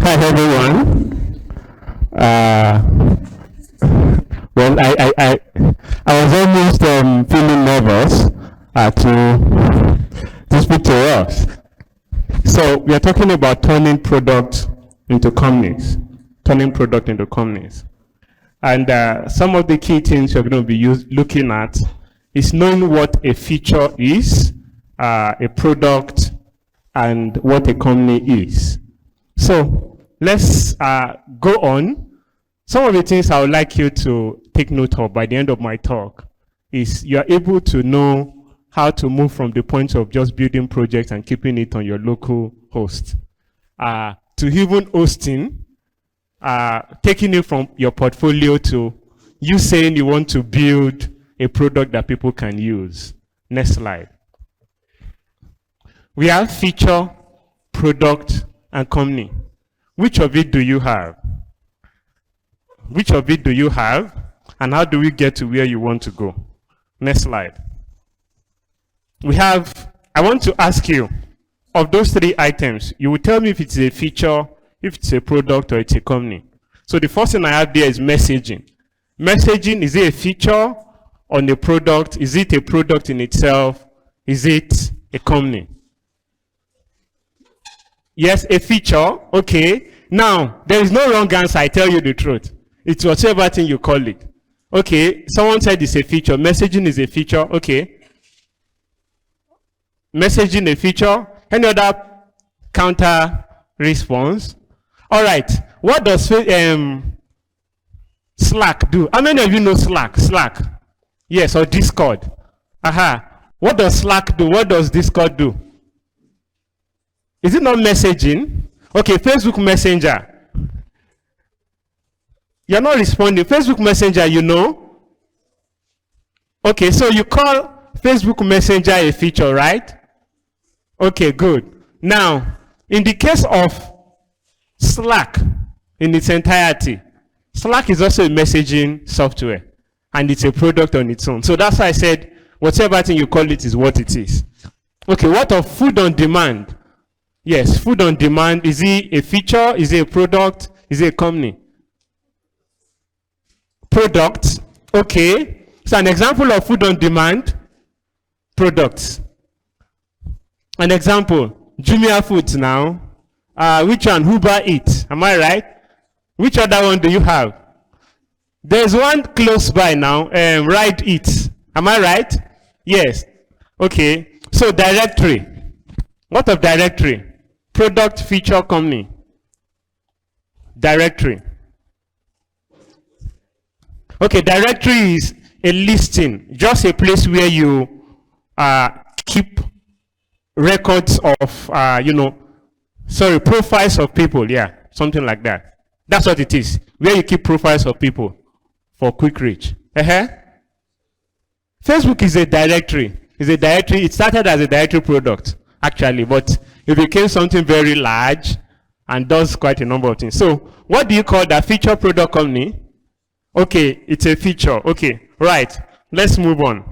Hi everyone. Well, I was almost feeling nervous to speak to us. So we are talking about turning product into companies, and some of the key things you're going to be looking at is knowing what a feature is, a product, and what a company is. So let's go on. Some of the things I would like you to take note of by the end of my talk is you are able to know how to move from the point of just building projects and keeping it on your local host to even hosting, taking it from your portfolio to you saying you want to build a product that people can use. Next slide. We have feature, product, and company. Which of it do you have? Which of it do you have? And how do we get to where you want to go? Next slide. I want to ask you, of those three items, you will tell me if it's a feature, if it's a product, or it's a company. So the first thing I have there is messaging. Messaging, is it a feature on a product? Is it a product in itself? Is it a company? Yes, a feature. Okay. Now, there is no wrong answer. I tell you the truth. It's whatever thing you call it. Okay. Someone said it's a feature. Messaging is a feature. Okay. Messaging a feature. Any other counter response? All right. What does Slack do? How many of you know Slack? Slack. Yes, or Discord. Aha. What does Slack do? What does Discord do? Is it not messaging? Okay, Facebook Messenger. You're not responding. Facebook Messenger, you know? Okay, so you call Facebook Messenger a feature, right? Okay, good. Now, in the case of Slack in its entirety, Slack is also a messaging software, and it's a product on its own. So that's why I said, whatever thing you call it is what it is. Okay, what of food on demand? Yes, food on demand, is it a feature? Is it a product? Is it a company? Product, okay. So an example of food on demand, products. An example, Jumia Foods now. Which one? Uber Eats, am I right? Which other one do you have? There's one close by now, Ride Eats, am I right? Yes, okay. So directory, what of directory? Product, feature, company. Directory. Okay, directory is a listing, just a place where you keep records of, profiles of people, yeah, something like that. That's what it is, where you keep profiles of people for quick reach. Facebook is a directory. It started as a directory product, actually, but it became something very large and does quite a number of things. So what do you call that? Feature, product, company? Okay, it's a feature. Okay, right. Let's move on.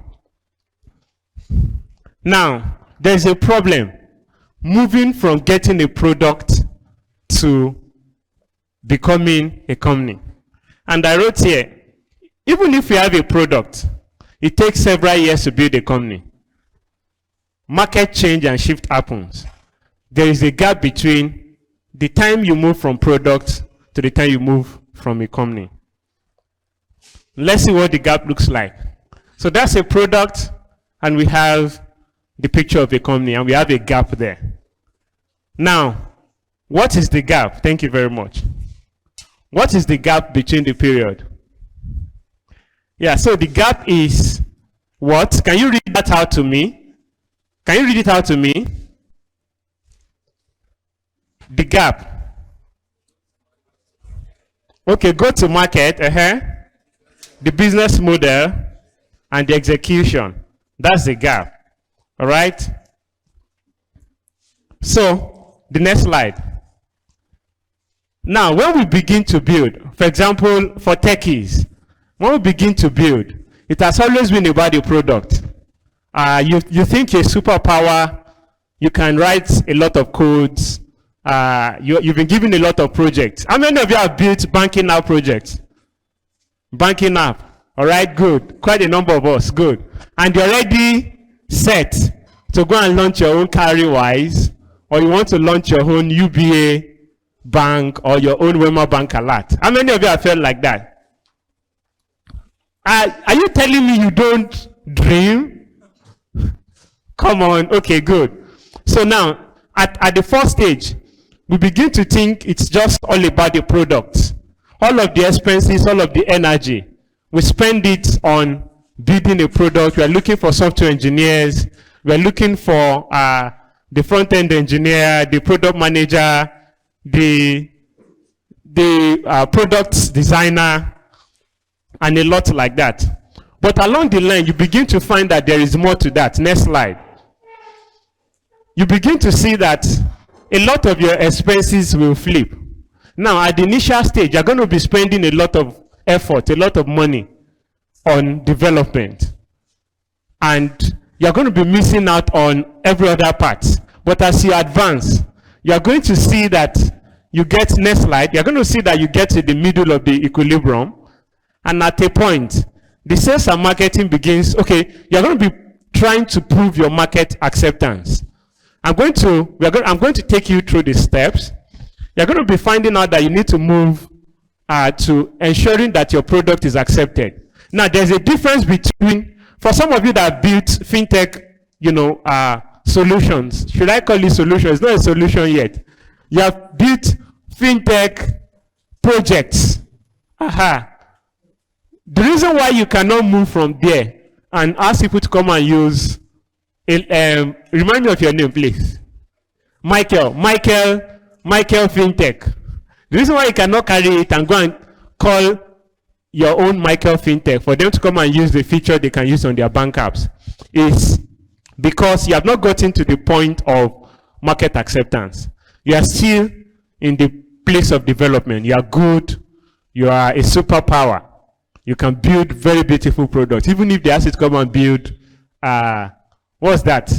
Now, there's a problem moving from getting a product to becoming a company. And I wrote here, even if you have a product, it takes several years to build a company. Market change and shift happens. There is a gap between the time you move from product to the time you move from a company. Let's see what the gap looks like. So that's a product, and we have the picture of a company, and we have a gap there. Now, what is the gap? Thank you very much. What is the gap between the period? Yeah, so the gap is what? Can you read that out to me? Can you read it out to me? The gap. Okay, go to market, the business model, and the execution. That's the gap. All right? So, the next slide. Now, when we begin to build, for example, for techies, when we begin to build, it has always been about the product. You think a superpower, you can write a lot of codes, you've been given a lot of projects. How many of you have built banking app projects? Banking app. All right, good. Quite a number of us, good. And you're already set to go and launch your own CarryWise, or you want to launch your own UBA bank or your own Wema Bank alert. How many of you have felt like that? Are you telling me you don't dream? Come on. Okay, good. So now, at the first stage, we begin to think it's just all about the product. All of the expenses, all of the energy, we spend it on building a product. We are looking for software engineers. We are looking for the front-end engineer, the product manager, the product designer, and a lot like that. But along the line, you begin to find that there is more to that. Next slide. You begin to see that a lot of your expenses will flip. Now, at the initial stage, you're going to be spending a lot of effort, a lot of money on development. And you're going to be missing out on every other part. But as you advance, you're going to see that you get, next slide, you're going to see that you get to the middle of the equilibrium. And at a point, the sales and marketing begins, okay, you're going to be trying to prove your market acceptance. I'm going to take you through the steps. You're going to be finding out that you need to move to ensuring that your product is accepted. Now, there's a difference between, for some of you that built fintech, solutions. Should I call it solution? It's not a solution yet. You have built fintech projects. Aha. The reason why you cannot move from there and ask people to come and use, remind me of your name, please. Michael Fintech. The reason why you cannot carry it and go and call your own Michael Fintech for them to come and use the feature they can use on their bank apps is because you have not gotten to the point of market acceptance. You are still in the place of development. You are good. You are a superpower. You can build very beautiful products. Even if they ask you to come and build, what's that?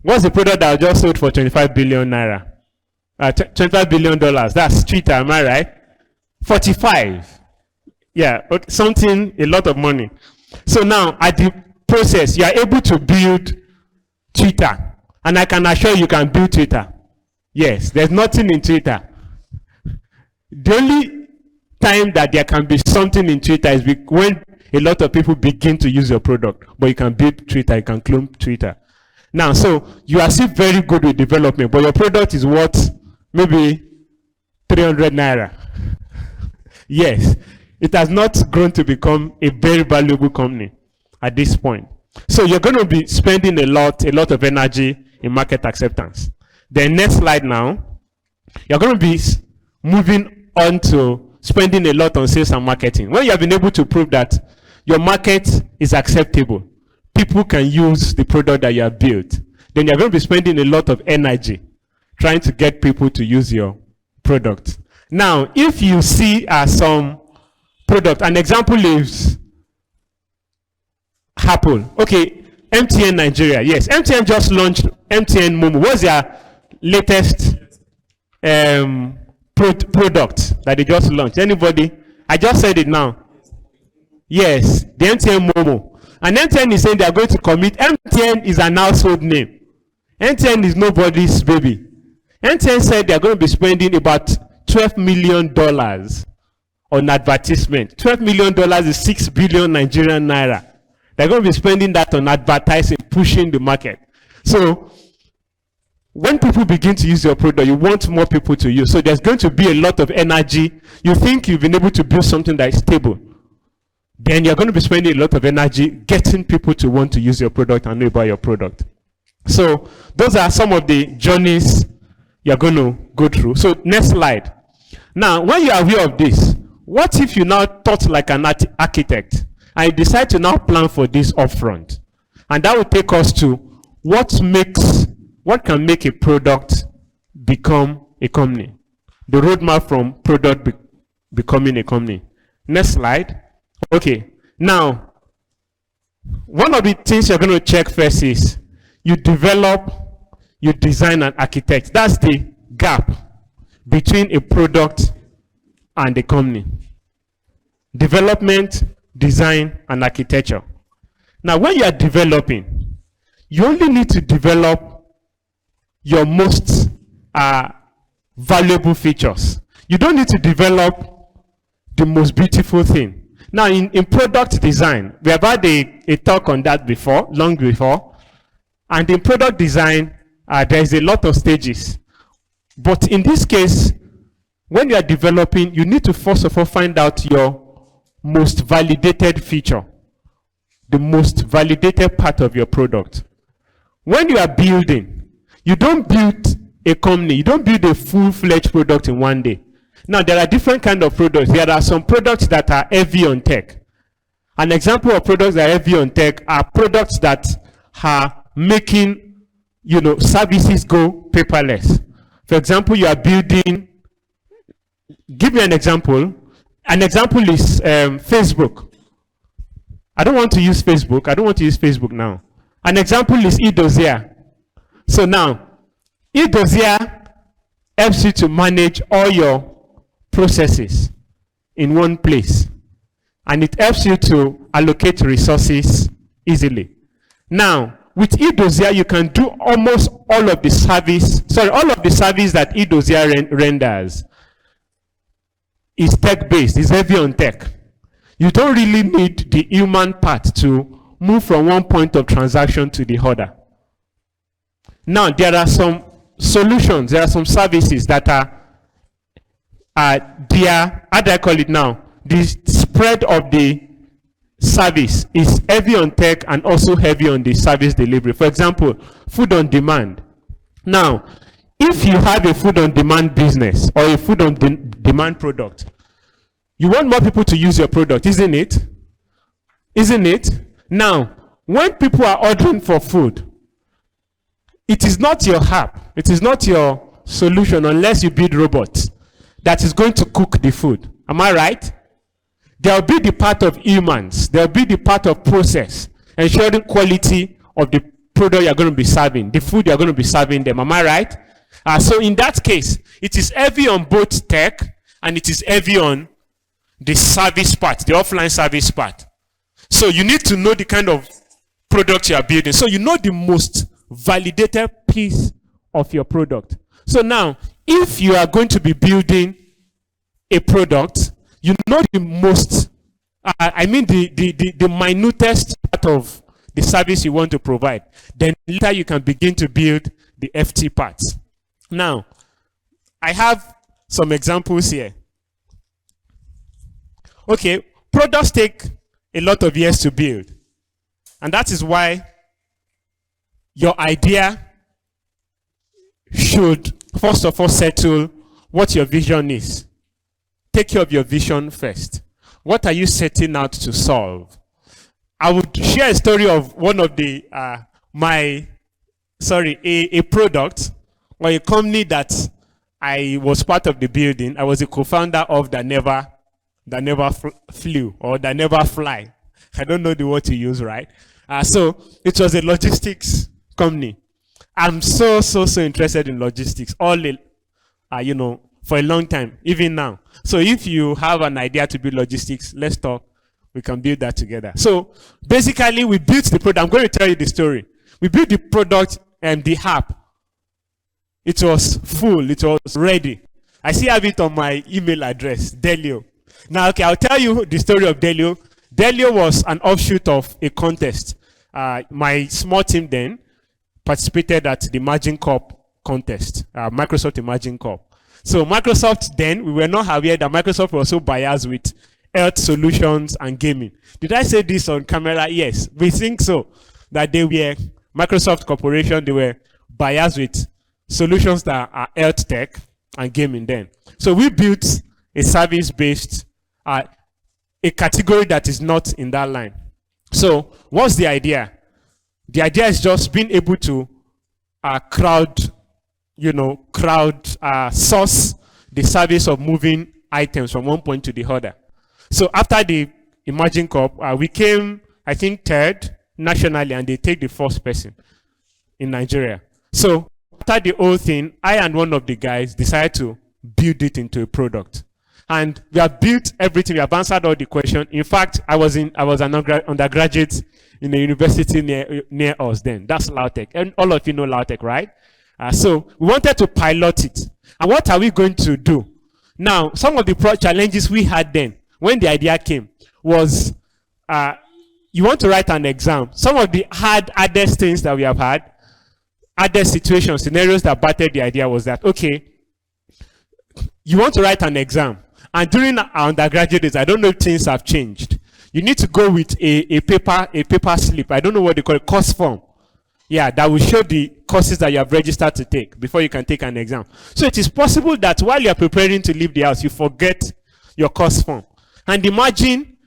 What's the product that was just sold for 25 billion naira? $25 billion. That's Twitter, am I right? 45. Yeah, something, a lot of money. So now, at the process, you are able to build Twitter. And I can assure you can build Twitter. Yes, there's nothing in Twitter. The only time that there can be something in Twitter is when a lot of people begin to use your product. But you can build Twitter, you can clone Twitter. Now, so you are still very good with development, but your product is worth maybe 300 naira. Yes, it has not grown to become a very valuable company at this point. So you're going to be spending a lot of energy in market acceptance. The next slide now, you're going to be moving on to spending a lot on sales and marketing. When you have been able to prove that your market is acceptable, people can use the product that you have built, then you're going to be spending a lot of energy trying to get people to use your product. Now, if you see some product, an example is Apple. Okay, MTN Nigeria. Yes, MTN just launched MTN Momo. What's their latest product that they just launched? Anybody? I just said it now. Yes, the MTN Momo. And MTN is saying they are going to commit. MTN is an household name. MTN is nobody's baby. MTN said they are going to be spending about $12 million on advertisement. $12 million is 6 billion Nigerian naira. They're going to be spending that on advertising, pushing the market. So when people begin to use your product, you want more people to use. So there's going to be a lot of energy. You think you've been able to build something that is stable. Then you're going to be spending a lot of energy getting people to want to use your product and know about your product. So those are some of the journeys you're going to go through. So next slide. Now, when you are aware of this, what if you now thought like an architect and you decide to now plan for this upfront? And that will take us to what can make a product become a company. The roadmap from product becoming a company. Next slide. Okay, now, one of the things you're going to check first is you develop, you design, and architect. That's the gap between a product and a company: development, design, and architecture. Now, when you are developing, you only need to develop your most valuable features. You don't need to develop the most beautiful thing. Now, in product design, we have had a talk on that before, long before. And in product design, there is a lot of stages. But in this case, when you are developing, you need to first of all find out your most validated feature, the most validated part of your product. When you are building, you don't build a company, you don't build a full-fledged product in one day. Now, there are different kinds of products. There are some products that are heavy on tech. An example of products that are heavy on tech are products that are making, services go paperless. For example, you are building, give me an example. An example is Facebook. I don't want to use Facebook. I don't want to use Facebook now. An example is eDossier. So now, eDossier helps you to manage all your processes in one place. And it helps you to allocate resources easily. Now, with eDossier, you can do almost all of the service that eDossier renders is tech-based, is heavy on tech. You don't really need the human part to move from one point of transaction to the other. Now, there are some solutions, there are some services that are how do I call it now? The spread of the service is heavy on tech and also heavy on the service delivery. For example, food on demand. Now, if you have a food on demand business or a food on demand product, you want more people to use your product, isn't it? Isn't it? Now, when people are ordering for food, it is not your app, it is not your solution unless you build robots that is going to cook the food. Am I right? There will be the part of humans. There will be the part of process, ensuring quality of the product you're going to be serving, the food you're going to be serving them. Am I right? So in that case, it is heavy on both tech and it is heavy on the service part, the offline service part. So you need to know the kind of product you are building. So you know the most validated piece of your product. So now, if you are going to be building a product, you know the most, the minutest part of the service you want to provide. Then later you can begin to build the FT parts. Now, I have some examples here. Okay, products take a lot of years to build. And that is why your idea should first of all settle what your vision is. Take care of your vision first. What are you setting out to solve? I would share a story of one of the, a product or a company that I was part of the building. I was a co-founder of that never flew or that never fly. I don't know the word to use, right? So it was a logistics company. I'm so interested in logistics, for a long time, even now. So if you have an idea to build logistics, let's talk. We can build that together. So basically, we built the product. I'm going to tell you the story. We built the product and the app. It was full. It was ready. I still have it on my email address, Delio. Now, okay, I'll tell you the story of Delio. Delio was an offshoot of a contest. My small team then participated at the Imagine Cup contest, Microsoft Imagine Cup. So Microsoft then, we were not aware that Microsoft was so biased with health solutions and gaming. Did I say this on camera? Yes, we think so. That they were, Microsoft Corporation, they were biased with solutions that are health tech and gaming then. So we built a service-based, a category that is not in that line. So what's the idea? The idea is just being able to crowd source the service of moving items from one point to the other. So after the Imagine Cup, we came, I think, third nationally, and they take the first person in Nigeria. So after the whole thing, I and one of the guys decided to build it into a product. And we have built everything. We have answered all the questions. In fact, I was an undergraduate in a university near us then. That's LAUTECH. And all of you know LAUTECH, right? So we wanted to pilot it. And what are we going to do? Now, some of the challenges we had then, when the idea came, was you want to write an exam. Some of the hardest things that we have had, other situations, scenarios that battered the idea was that, okay, you want to write an exam. And during our undergraduate days, I don't know if things have changed. You need to go with a paper slip. I don't know what they call it, course form. Yeah, that will show the courses that you have registered to take before you can take an exam. So it is possible that while you are preparing to leave the house, you forget your course form. And imagine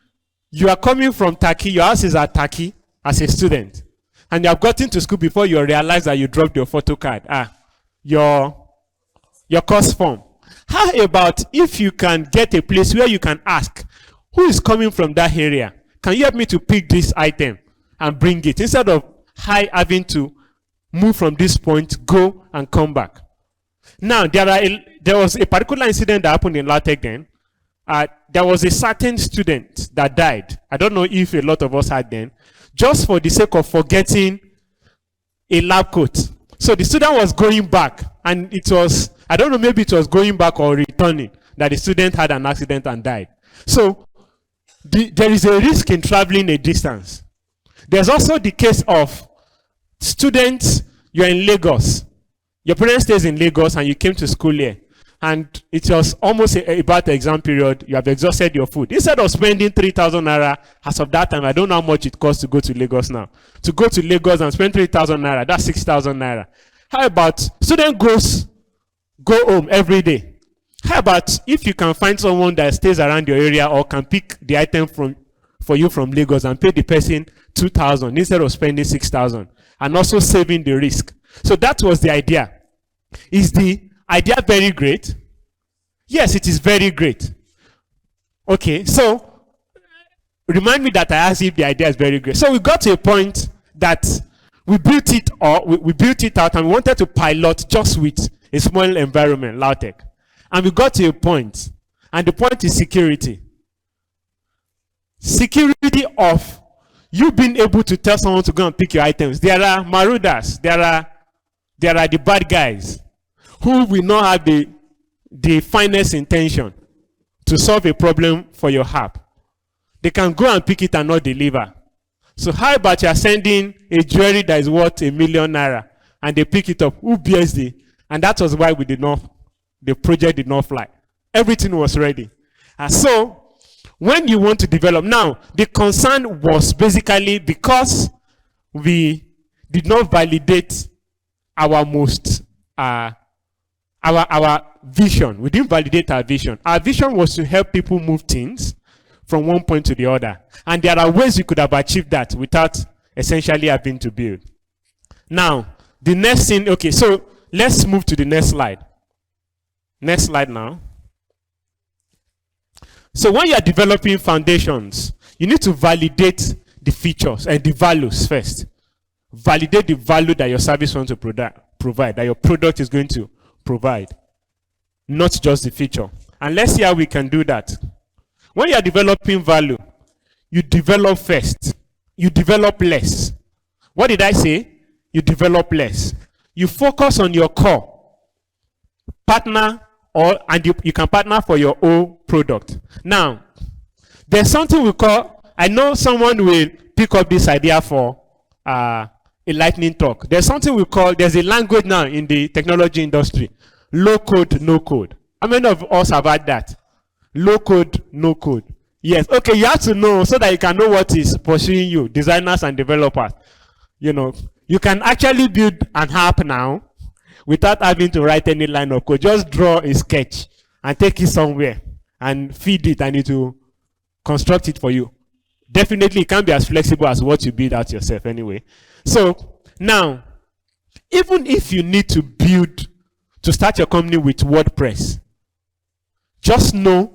you are coming from Turkey, your house is at Turkey as a student. And you have gotten to school before you realize that you dropped your photo card. Your course form. How about if you can get a place where you can ask, who is coming from that area? Can you help me to pick this item and bring it? Instead of having to move from this point, go and come back. Now, there was a particular incident that happened in LAUTECH then. There was a certain student that died. I don't know if a lot of us had then, just for the sake of forgetting a lab coat. So the student was going back, and it was, I don't know, maybe it was going back or returning, that the student had an accident and died. So there is a risk in traveling a distance. There's also the case of students, you're in Lagos. Your parents stays in Lagos and you came to school here. And it was almost about the exam period. You have exhausted your food. Instead of spending 3,000 naira, as of that time, I don't know how much it costs to go to Lagos now. To go to Lagos and spend 3,000 naira, that's 6,000 naira. How about student go home every day? How about if you can find someone that stays around your area or can pick the item for you from Lagos and pay the person 2,000 instead of spending 6,000, and also saving the risk. So that was the idea. Is the idea very great? Yes, it is very great. Okay, so remind me that I asked if the idea is very great. So we got to a point that we built it, or we built it out, and we wanted to pilot just with a small environment, LAUTECH. And we got to a point, and the point is security. Security of you being able to tell someone to go and pick your items. There are marauders, there are the bad guys who will not have the finest intention to solve a problem for your app. They can go and pick it and not deliver. So how about you are sending a jewelry that is worth 1 million naira and they pick it up? Who bears the? And that was why the project did not fly. Everything was ready. So when you want to develop, now the concern was basically because we did not validate our our vision. We didn't validate our vision. Our vision was to help people move things from one point to the other. And there are ways we could have achieved that without essentially having to build. Now, the next thing, okay, so let's move to the next slide. Next slide now. So when you are developing foundations, you need to validate the features and the values first. Validate the value that your service wants to provide, that your product is going to provide, not just the feature. And let's see how we can do that. When you are developing value, you develop first. You develop less. What did I say? You develop less. You focus on your core. Partner, and you can partner for your own product. Now, there's something we call, I know someone will pick up this idea for a lightning talk. There's something we call, there's a language now in the technology industry, low code, no code. How many of us have had that? Low code, no code. Yes, okay, you have to know so that you can know what is pursuing you, designers and developers. You know, you can actually build an app now without having to write any line of code. Just draw a sketch and take it somewhere and feed it and it will construct it for you. Definitely, it can't be as flexible as what you build out yourself anyway. So, now, even if you need to start your company with WordPress, just know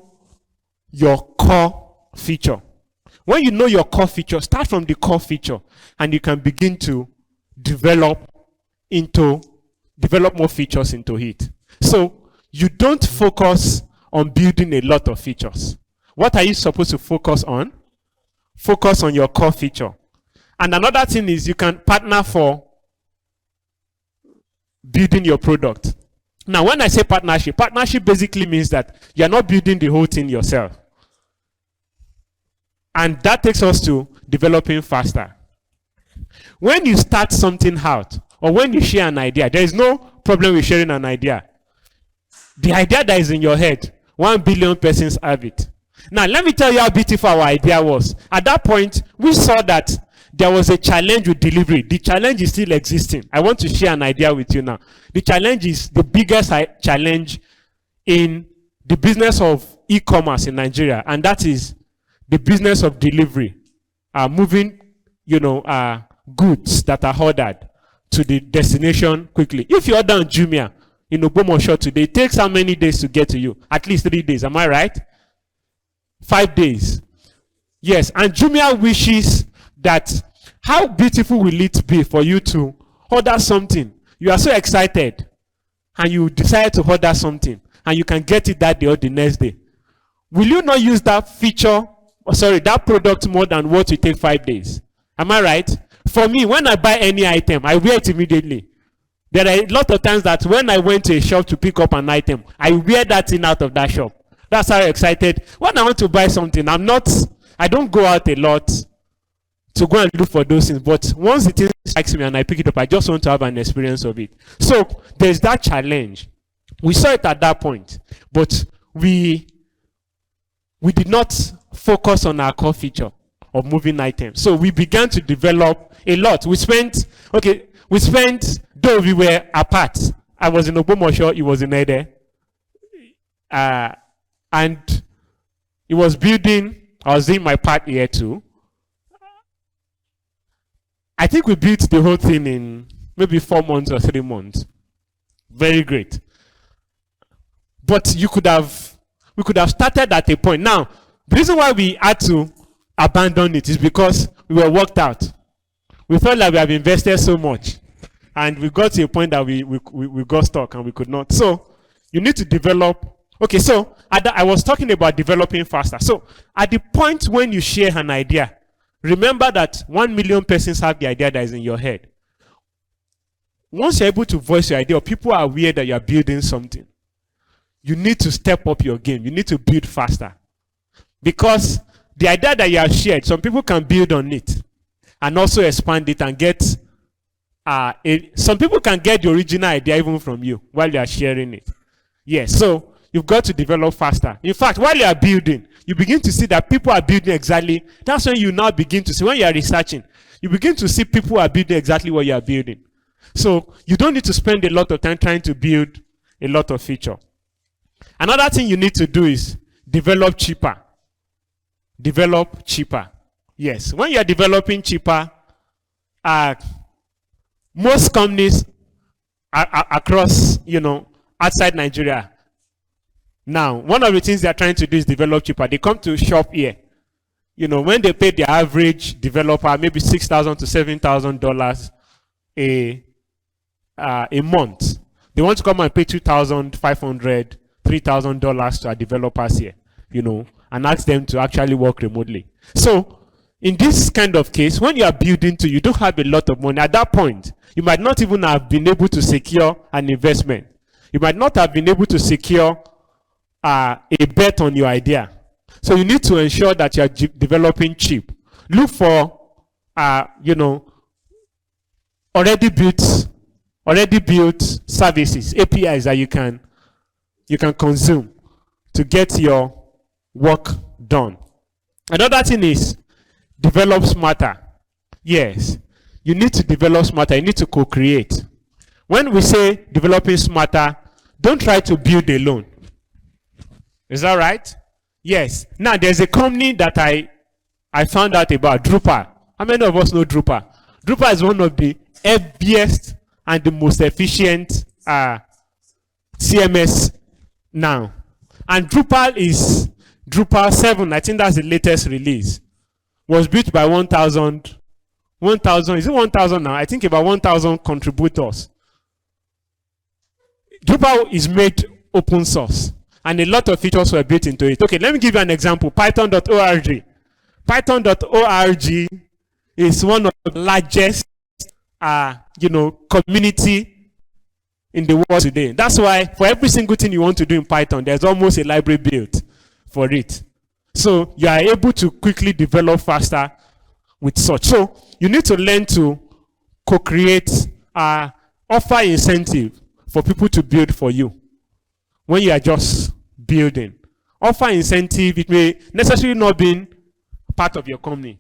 your core feature. When you know your core feature, start from the core feature and you can begin to develop into develop more features into it. So you don't focus on building a lot of features. What are you supposed to focus on? Focus on your core feature. And another thing is you can partner for building your product. Now, when I say partnership basically means that you're not building the whole thing yourself. And that takes us to developing faster. When you start something out, or when you share an idea, there is no problem with sharing an idea. The idea that is in your head, 1 billion persons have it. Now, let me tell you how beautiful our idea was. At that point, we saw that there was a challenge with delivery. The challenge is still existing. I want to share an idea with you now. The challenge is the biggest challenge in the business of e-commerce in Nigeria, and that is the business of delivery. Moving, goods that are ordered to the destination quickly. If you order on Jumia in Ogbomoso today, it takes how many days to get to you? At least 3 days. Am I right? 5 days. Yes, and Jumia wishes that how beautiful will it be for you to order something. You are so excited and you decide to order something and you can get it that day or the next day. Will you not use that feature, that product more than what you take 5 days? Am I right? For me, when I buy any item, I wear it immediately. There are a lot of times that when I went to a shop to pick up an item, I wear that thing out of that shop. That's how excited. When I want to buy something, I don't go out a lot to go and look for those things. But once the thing strikes me and I pick it up, I just want to have an experience of it. So there's that challenge. We saw it at that point, but we did not focus on our core feature of moving items. So we began to develop a lot. Though we were apart. I was in Ogbomoso, he was in Ede. And he was building, I was doing my part here too. I think we built the whole thing in maybe 4 months or 3 months. Very great. But we could have started at a point. Now, the reason why we had to abandon it is because we were worked out. We felt like we have invested so much. And we got to a point that we got stuck and we could not. So, you need to develop. Okay, so I was talking about developing faster. So, at the point when you share an idea, remember that 1 million persons have the idea that is in your head. Once you're able to voice your idea, or people are aware that you're building something, you need to step up your game. You need to build faster. Because the idea that you have shared, some people can build on it and also expand it and get, some people can get the original idea even from you while you are sharing it. Yes, so you've got to develop faster. In fact, while you are building, you begin to see that people are building exactly. That's when you now begin to see, when you are researching, you begin to see people are building exactly what you are building. So you don't need to spend a lot of time trying to build a lot of feature. Another thing you need to do is develop cheaper. Develop cheaper. Yes, when you are developing cheaper, most companies across, outside Nigeria, now, one of the things they are trying to do is develop cheaper. They come to shop here. When they pay the average developer maybe $6,000 to $7,000 a month, they want to come and pay $2,500, $3,000 to our developers here, and ask them to actually work remotely. So, in this kind of case, when you are building you don't have a lot of money. At that point, you might not even have been able to secure an investment. You might not have been able to secure a bet on your idea. So you need to ensure that you are developing cheap. Look for, already built services, APIs that you can consume to get your work done. Another thing is develop smarter. Yes, you need to develop smarter. You need to co-create. When we say developing smarter, don't try to build alone. Is that right? Yes. Now, there's a company that I found out about, Drupal. How many of us know Drupal? Drupal is one of the heaviest and the most efficient CMS now. And Drupal is Drupal 7. I think that's the latest release. Was built by 1,000, is it 1,000 now? I think about 1,000 contributors. Drupal is made open source, and a lot of features were built into it. Okay, let me give you an example. Python.org. Python.org is one of the largest, community in the world today. That's why for every single thing you want to do in Python, there's almost a library built for it. So you are able to quickly develop faster with such. So you need to learn to co-create, offer incentive for people to build for you when you are just building. Offer incentive, it may necessarily not be part of your company.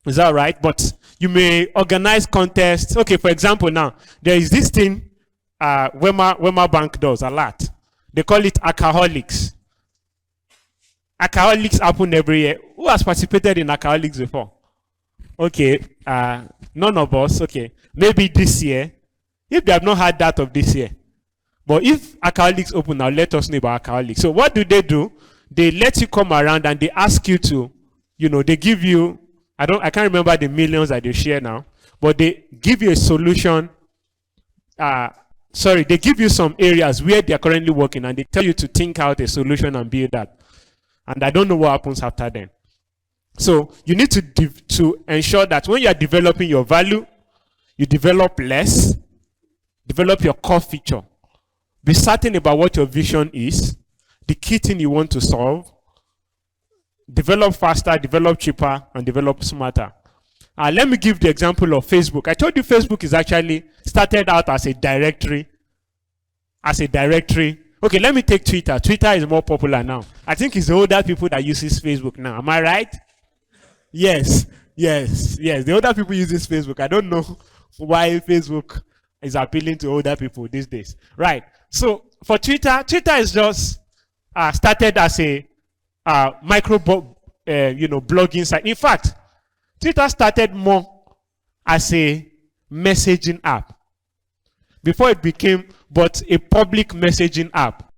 Is that right? But you may organize contests. Okay, for example, now, there is this thing Wema Bank does a lot. They call it alcoholics. Alcoholics happen every year. Who has participated in alcoholics before? Okay, none of us. Okay, maybe this year. If they have not had that of this year. But if alcoholics open now, let us know about alcoholics. So what do? They let you come around and they ask you to, they give you, I can't remember the millions that they share now, but they give you a solution. They give you some areas where they are currently working and they tell you to think out a solution and build that. And I don't know what happens after then. So you need to ensure that when you are developing your value, you develop less, develop your core feature. Be certain about what your vision is, the key thing you want to solve. Develop faster, develop cheaper, and develop smarter. Let me give the example of Facebook. I told you Facebook is actually started out as a directory. Okay, let me take Twitter. Twitter is more popular now. I think it's the older people that uses Facebook now. Am I right? Yes. The older people uses Facebook. I don't know why Facebook is appealing to older people these days. Right. So for Twitter is just started as a micro blogging site. In fact, Twitter started more as a messaging app before it became a public messaging app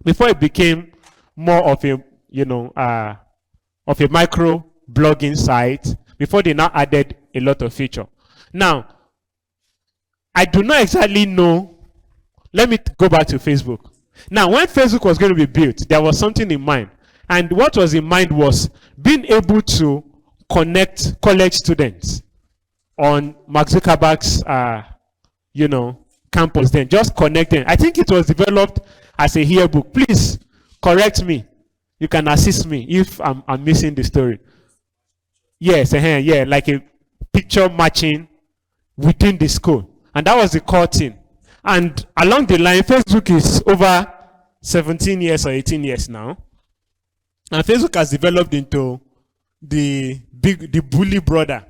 before it became more of a micro blogging site before they now added a lot of feature. Now, I do not exactly know. Let me go back to Facebook. Now, when Facebook was going to be built, there was something in mind. And what was in mind was being able to connect college students on Mark Zuckerberg's, campus then. Just connect them. I think it was developed as a yearbook. Please correct me. You can assist me if I'm missing the story. Yes, like a picture matching within the school. And that was the core thing. And along the line, Facebook is over 17 years or 18 years now. And Facebook has developed into the bully brother.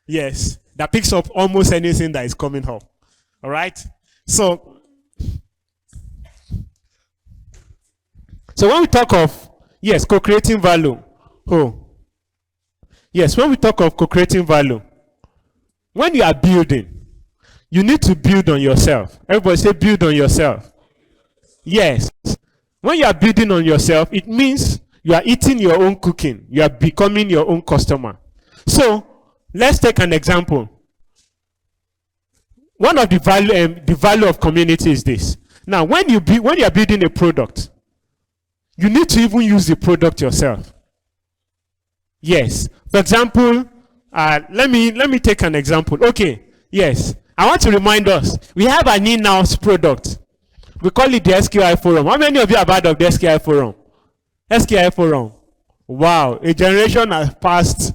Yes, that picks up almost anything that is coming up. All right? So when we talk of, co-creating value. When we talk of co-creating value, when you are building, you need to build on yourself. Everybody say build on yourself. Yes. When you are building on yourself, it means you are eating your own cooking. You are becoming your own customer. So let's take an example. One of the value of community is this. Now, when you are building a product, you need to even use the product yourself. Yes. For example, let me take an example. Okay. Yes. I want to remind us, we have an in-house product. We call it the SQI Forum. How many of you have heard of the SQI Forum? SQI Forum. Wow, a generation has passed.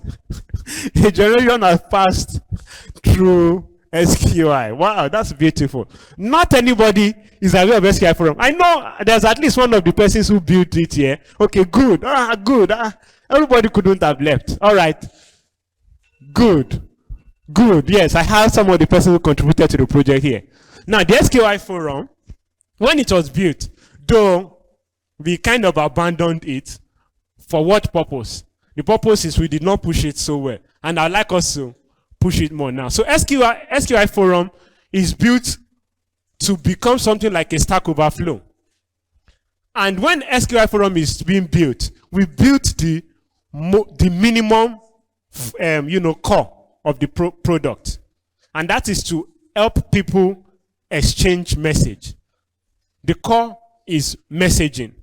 A generation has passed through SQI. Wow, that's beautiful. Not anybody is aware of SQI Forum. I know there's at least one of the persons who built it here. Okay, good. Good. Everybody couldn't have left. All right. Good. Yes, I have some of the persons who contributed to the project here. Now, the SQI Forum, when it was built, though we kind of abandoned it, for what purpose? The purpose is we did not push it so well. And I'd like us to push it more now. So SQI Forum is built to become something like a Stack Overflow. And when SQI Forum is being built, we built the minimum, core of the product. And that is to help people exchange message. The core is messaging,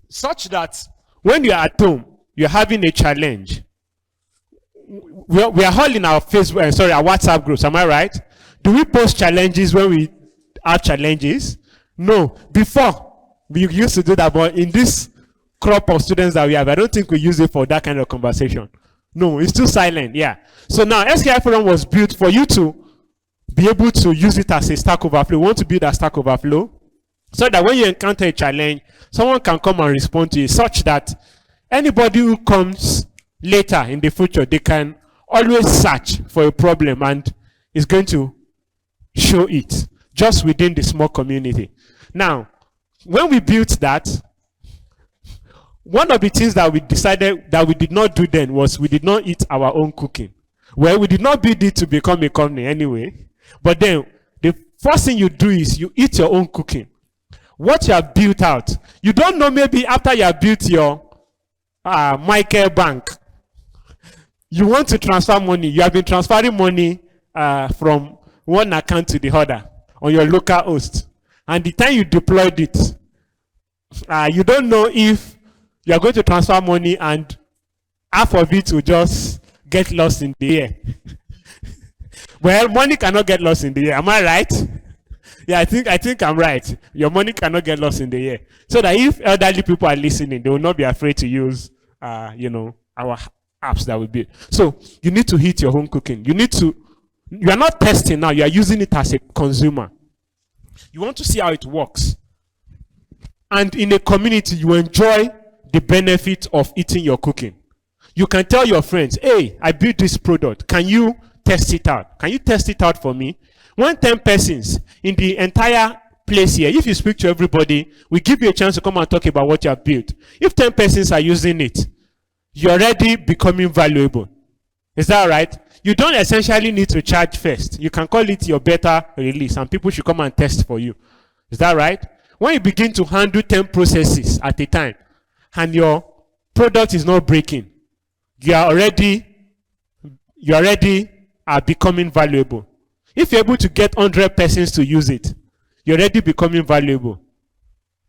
such that when you're at home, you're having a challenge. We are all in our Facebook, our WhatsApp groups. Am I right? Do we post challenges when we have challenges? No. Before, we used to do that, but in this crop of students that we have, I don't think we use it for that kind of conversation. No, it's too silent. Yeah. So now SQL Forum was built for you to be able to use it as a Stack Overflow. We want to build a Stack Overflow so that when you encounter a challenge, someone can come and respond to it, such that anybody who comes later in the future, they can always search for a problem and it's going to show it just within the small community. Now, when we built that, one of the things that we decided that we did not do then was we did not eat our own cooking. Well, we did not build it to become a company anyway. But then, the first thing you do is you eat your own cooking. What you have built out. You don't know, maybe after you have built your Michael Bank, you want to transfer money. You have been transferring money from one account to the other on your local host. And the time you deployed it, you don't know if you are going to transfer money and half of it will just get lost in the air. Well, money cannot get lost in the air. Am I right? Yeah, I think I'm right. Your money cannot get lost in the air. So that if elderly people are listening, they will not be afraid to use, our apps that we build. So you need to hit your own cooking. You are not testing now. You are using it as a consumer. You want to see how it works. And in a community, you enjoy the benefit of eating your cooking. You can tell your friends, hey, I built this product. Can you test it out? Can you test it out for me? When 10 persons in the entire place here, if you speak to everybody, we give you a chance to come and talk about what you have built. If 10 persons are using it, you're already becoming valuable. Is that right? You don't essentially need to charge first. You can call it your beta release and people should come and test for you. Is that right? When you begin to handle 10 processes at a time and your product is not breaking, you already are becoming valuable. If you're able to get 100 persons to use it, you're already becoming valuable.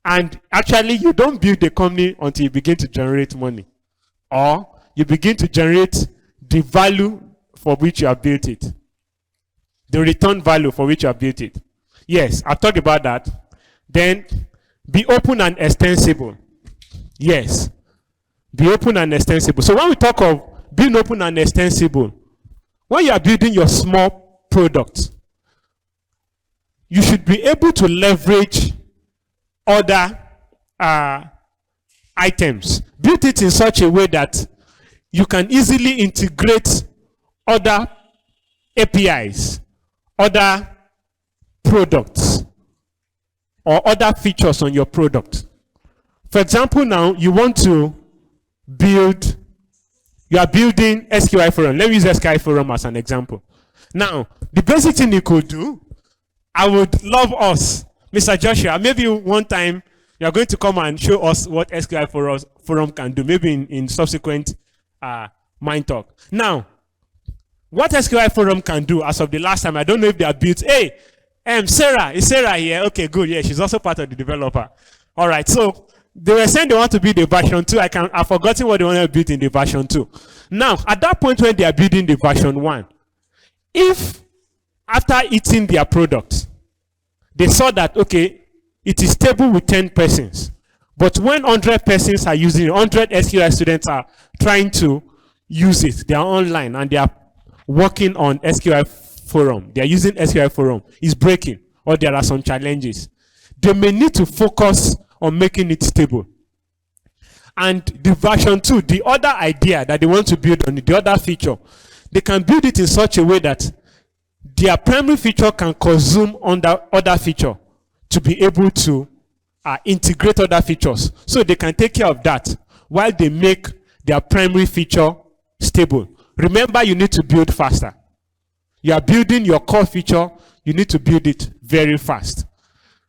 And actually, you don't build a company until you begin to generate money. Or you begin to generate the value for which you have built it. The return value for which you have built it. Yes, I've talked about that. Then, be open and extensible. Yes. Be open and extensible. So when we talk of being open and extensible, when you are building your small product, you should be able to leverage other items. Build it in such a way that you can easily integrate other APIs, other products, or other features on your product. For example, now you want to build, you are building SQL Forum. Let me use SQL Forum as an example. Now, the basic thing you could do, I would love us, Mr. Joshua, maybe one time you are going to come and show us what SQL Forum can do, maybe in subsequent Mind Talk. Now, what SQL Forum can do as of the last time, I don't know if they are built. Hey, Sarah, is Sarah here? Okay, good. Yeah, she's also part of the developer. All right, so they were saying they want to build the version 2. I've forgotten what they want to build in the version 2. Now, at that point when they are building the version 1, if after eating their product, they saw that, okay, it is stable with 10 persons, but when 100 persons are using it, 100 SQL students are trying to use it, they are online and they are working on SQL Forum, they are using SQL Forum, it's breaking, or there are some challenges. They may need to focus on making it stable. And the version 2, the other idea that they want to build on it, the other feature, they can build it in such a way that their primary feature can consume other feature to be able to integrate other features. So they can take care of that while they make their primary feature stable. Remember, you need to build faster. You are building your core feature, you need to build it very fast.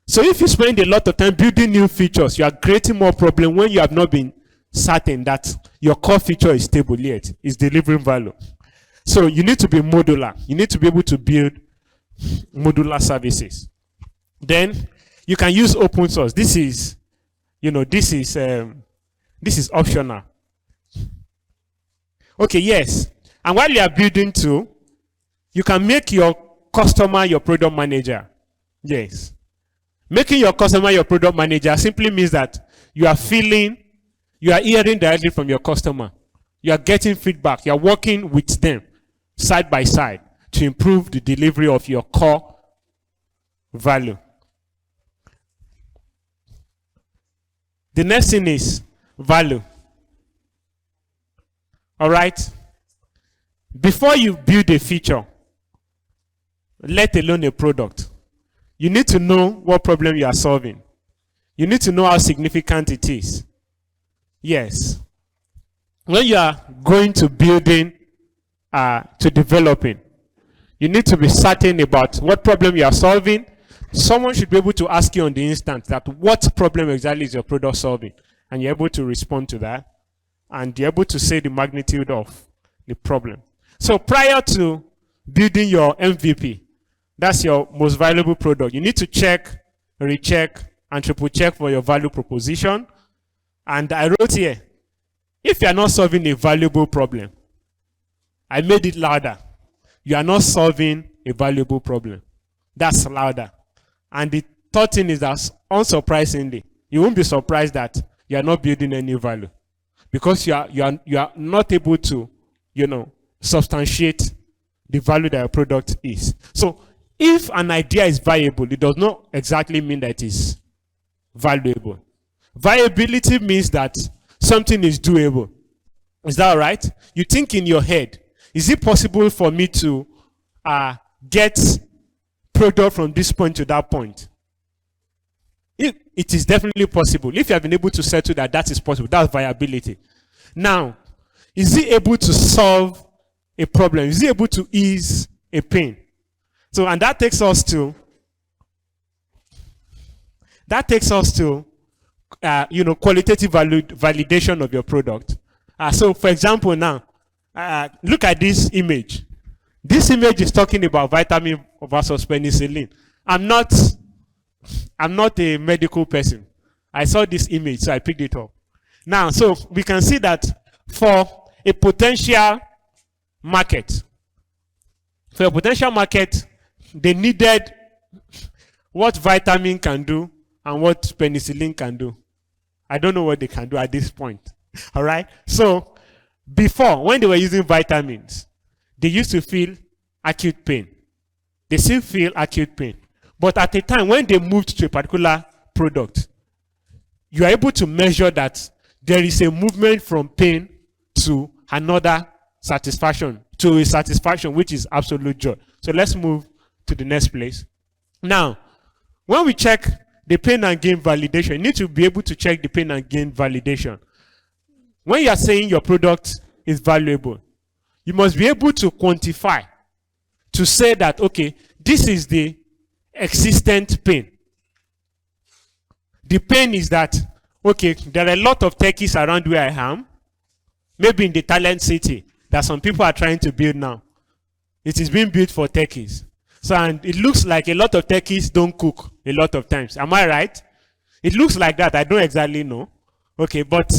So if you spend a lot of time building new features, you are creating more problem when you have not been certain that your core feature is stable yet, is delivering value. So you need to be modular. You need to be able to build modular services. Then You can use open source. This is, this is optional. Okay, yes. And while you are building too, you can make your customer your product manager. Yes. Making your customer your product manager simply means that you are hearing directly from your customer. You are getting feedback. You are working with them side by side to improve the delivery of your core value. The next thing is value. All right? Before you build a feature, let alone a product, you need to know what problem you are solving. You need to know how significant it is. Yes. When you are going to building, to developing, you need to be certain about what problem you are solving. Someone should be able to ask you on the instant that what problem exactly is your product solving, and you're able to respond to that, and you're able to say the magnitude of the problem. So prior to building your MVP, that's your most valuable product, you need to check, recheck, and triple check for your value proposition. And I wrote here, if you are not solving a valuable problem, I made it louder. You are not solving a valuable problem. That's louder. And the third thing is that, unsurprisingly, you won't be surprised that you are not building any value, because you are not able to, substantiate the value that your product is. So if an idea is viable, it does not exactly mean that it is valuable. Viability means that something is doable. Is that all right? You think in your head, is it possible for me to get product from this point to that point? It is definitely possible. If you have been able to settle that is possible, that's viability. Now, is it able to solve a problem? Is it able to ease a pain? So, and that takes us to qualitative validation of your product. So, for example, now, look at this image. This image is talking about vitamin versus penicillin. I'm not a medical person. I saw this image, so I picked it up. Now, so we can see that for a potential market, they needed what vitamin can do and what penicillin can do. I don't know what they can do at this point. All right? So, before, when they were using vitamins, they used to feel acute pain. They still feel acute pain. But at a time when they moved to a particular product, you are able to measure that there is a movement from pain to another satisfaction, to a satisfaction which is absolute joy. So let's move to the next place. Now, when we check the pain and gain validation, you need to be able to check the pain and gain validation. When you are saying your product is valuable, you must be able to quantify, to say that, okay, this is the existent pain. The pain is that, okay, there are a lot of techies around where I am, maybe in the talent city, that some people are trying to build now. It is being built for techies. So, and it looks like a lot of techies don't cook a lot of times. Am I right? It looks like that. I don't exactly know. Okay, but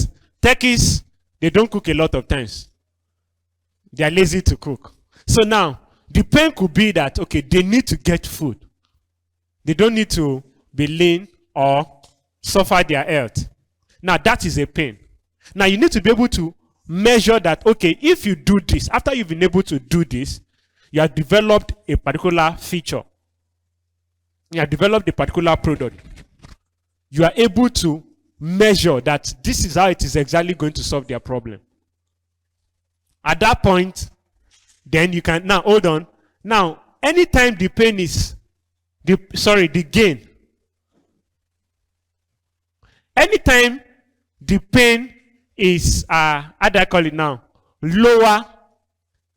techies, they don't cook a lot of times. They are lazy to cook. So now, the pain could be that, okay, they need to get food. They don't need to be lean or suffer their health. Now, that is a pain. Now, you need to be able to measure that, okay, if you do this, after you've been able to do this, you have developed a particular feature. You have developed a particular product. You are able to measure that this is how it is exactly going to solve their problem. At that point, then you can, now, hold on. Now, anytime the pain is, the gain. Anytime the pain is, how do I call it now? Lower,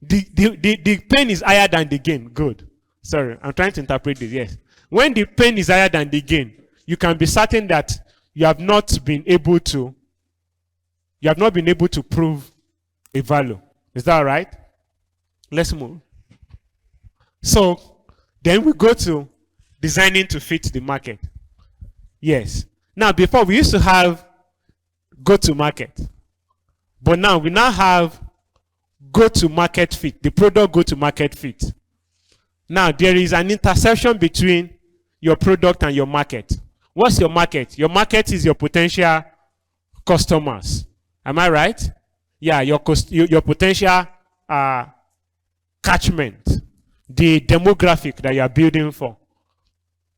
the pain is higher than the gain. Good. Sorry, I'm trying to interpret this, yes. When the pain is higher than the gain, you can be certain that you have not been able to prove a value. Is that all right? Let's move. So, then we go to designing to fit the market. Yes. Now, before we used to have go to market, but now we now have go to market fit, the product go to market fit. Now, there is an intersection between your product and your market. What's your market? Your market is your potential customers. Am I right? Yeah, your potential catchment, the demographic that you are building for.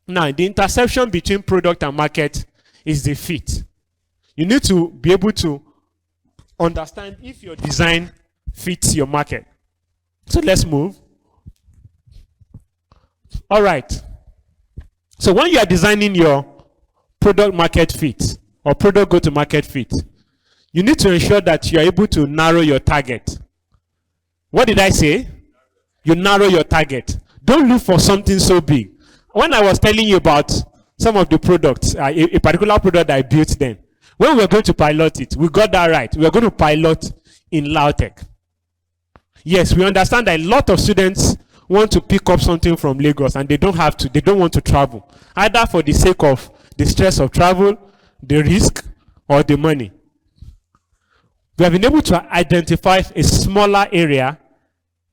Now, the intersection between product and market is the fit. You need to be able to understand if your design fits your market. So let's move. All right. So when you are designing your product market fit or product go to market fit, you need to ensure that you are able to narrow your target. What did I say? You narrow your target. Don't look for something so big. When I was telling you about some of the products, a particular product that I built then, when we were going to pilot it, we got that right. We are going to pilot in Lautech. Yes, we understand that a lot of students want to pick up something from Lagos and they don't have to, they don't want to travel, either for the sake of the stress of travel, the risk, or the money. We have been able to identify a smaller area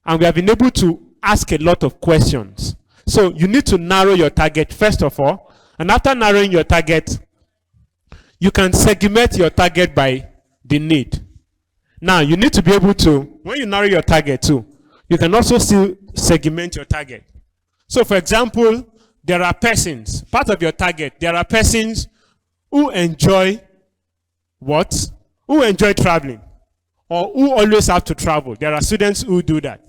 and we have been able to ask a lot of questions. So you need to narrow your target first of all, and after narrowing your target, you can segment your target by the need. Now, you need to be able to, when you narrow your target too, you can also still segment your target. So, for example, there are persons, part of your target, there are persons who enjoy what? Who enjoy traveling, or who always have to travel. There are students who do that.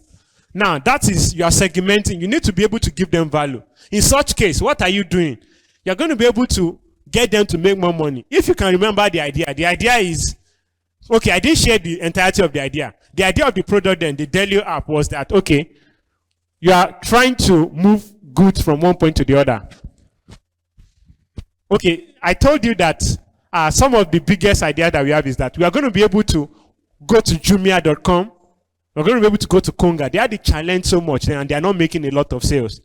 Now, that is, you are segmenting. You need to be able to give them value. In such case, what are you doing? You're going to be able to get them to make more money. If you can remember the idea is, okay, I didn't share the entirety of the idea. The idea of the product then, the Delio app, was that, okay, you are trying to move goods from one point to the other. Okay, I told you that some of the biggest idea that we have is that we are going to be able to go to Jumia.com. We're going to be able to go to Konga. They had the challenge so much and they are not making a lot of sales.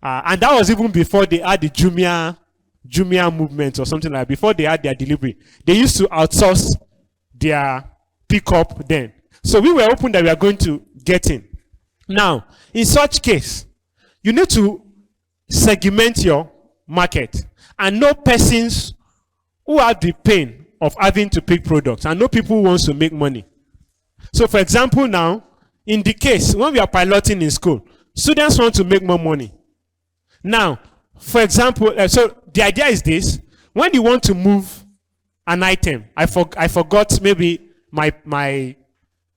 And that was even before they had the Jumia movement or something like that, before they had their delivery. They used to outsource their pickup then. So we were hoping that we are going to get in. Now, in such case, you need to segment your market and know persons who have the pain of having to pick products and know people who want to make money. So for example now, in the case when we are piloting in school, students want to make more money. Now, for example, so the idea is this: when you want to move an item, I forgot maybe my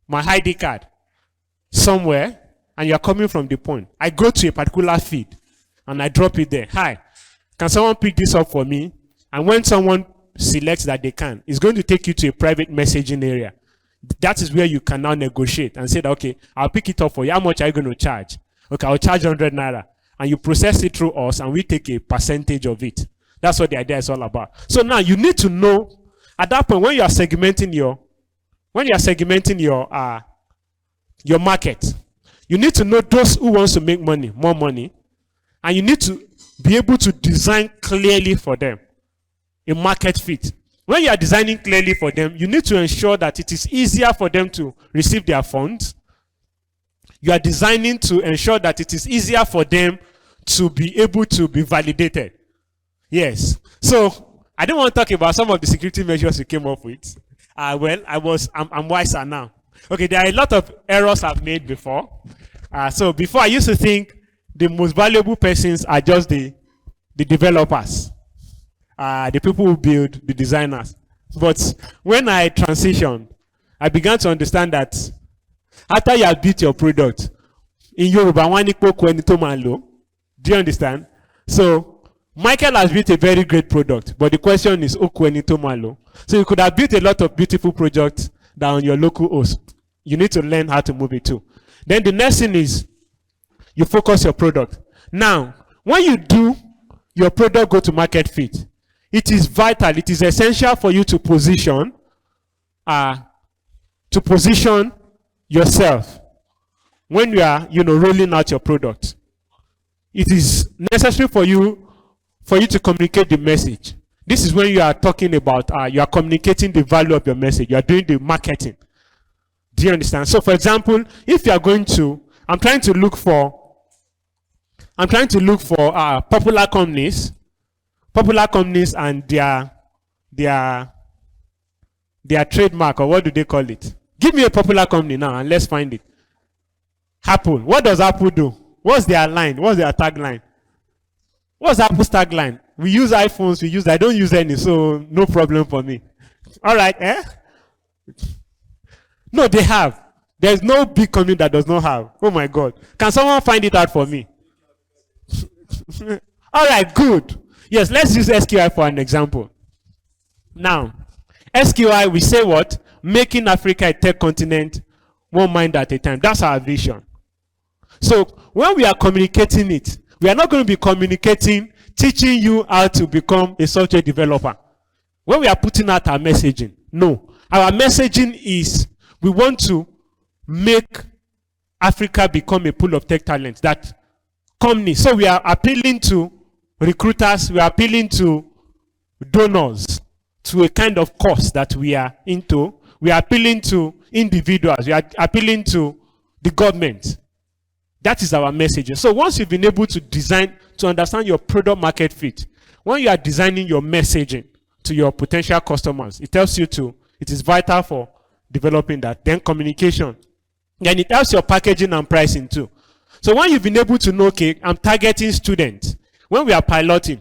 ID card somewhere, and you are coming from the point. I go to a particular feed and I drop it there. Hi, can someone pick this up for me? And when someone selects that they can, it's going to take you to a private messaging area. That is where you can now negotiate and say that, okay, I'll pick it up for you. How much are you going to charge? Okay, I'll charge 100 naira. And you process it through us and we take a percentage of it. That's what the idea is all about. So now you need to know at that point when you are segmenting your market, you need to know those who wants to make money, more money, and you need to be able to design clearly for them a market fit. When you are designing clearly for them, you need to ensure that it is easier for them to receive their funds. You are designing to ensure that it is easier for them to be able to be validated. Yes. So I don't want to talk about some of the security measures we came up with. Well, I'm wiser now. Okay, there are a lot of errors I've made before. So before I used to think the most valuable persons are just the developers. The people who build, the designers. But when I transitioned, I began to understand that after you have built your product, in Yoruba, do you understand? So Michael has built a very great product, but the question is, so you could have built a lot of beautiful projects that on your local host. You need to learn how to move it too. Then the next thing is, you focus your product. Now, when you do your product go to market fit, it is vital, it is essential for you to position yourself when you are rolling out your product. It is necessary for you for you to communicate the message. This is when you are talking about, you are communicating the value of your message. You are doing the marketing. Do you understand? So for example, if you are going to, I'm trying to look for popular companies and their trademark, or what do they call it? Give me a popular company now and let's find it. Apple. What does Apple do? What's their line? What's their tagline? What's Apple's tagline? We use iPhones, I don't use any, so no problem for me. All right, eh? No, they have. There's no big company that does not have. Oh my God. Can someone find it out for me? All right, good. Yes, let's use SQI for an example. Now, SQI, we say what? Making Africa a tech continent, one mind at a time. That's our vision. So when we are communicating it, we are not going to be communicating, teaching you how to become a software developer. When we are putting out our messaging, no. Our messaging is we want to make Africa become a pool of tech talents that companies. So we are appealing to recruiters, we are appealing to donors, to a kind of cause that we are into. We are appealing to individuals, we are appealing to the government. That is our message. So once you've been able to design, to understand your product market fit, when you are designing your messaging to your potential customers, it tells you to, it is vital for developing that. Then communication. Then it helps your packaging and pricing too. So when you've been able to know, okay, I'm targeting students. When we are piloting,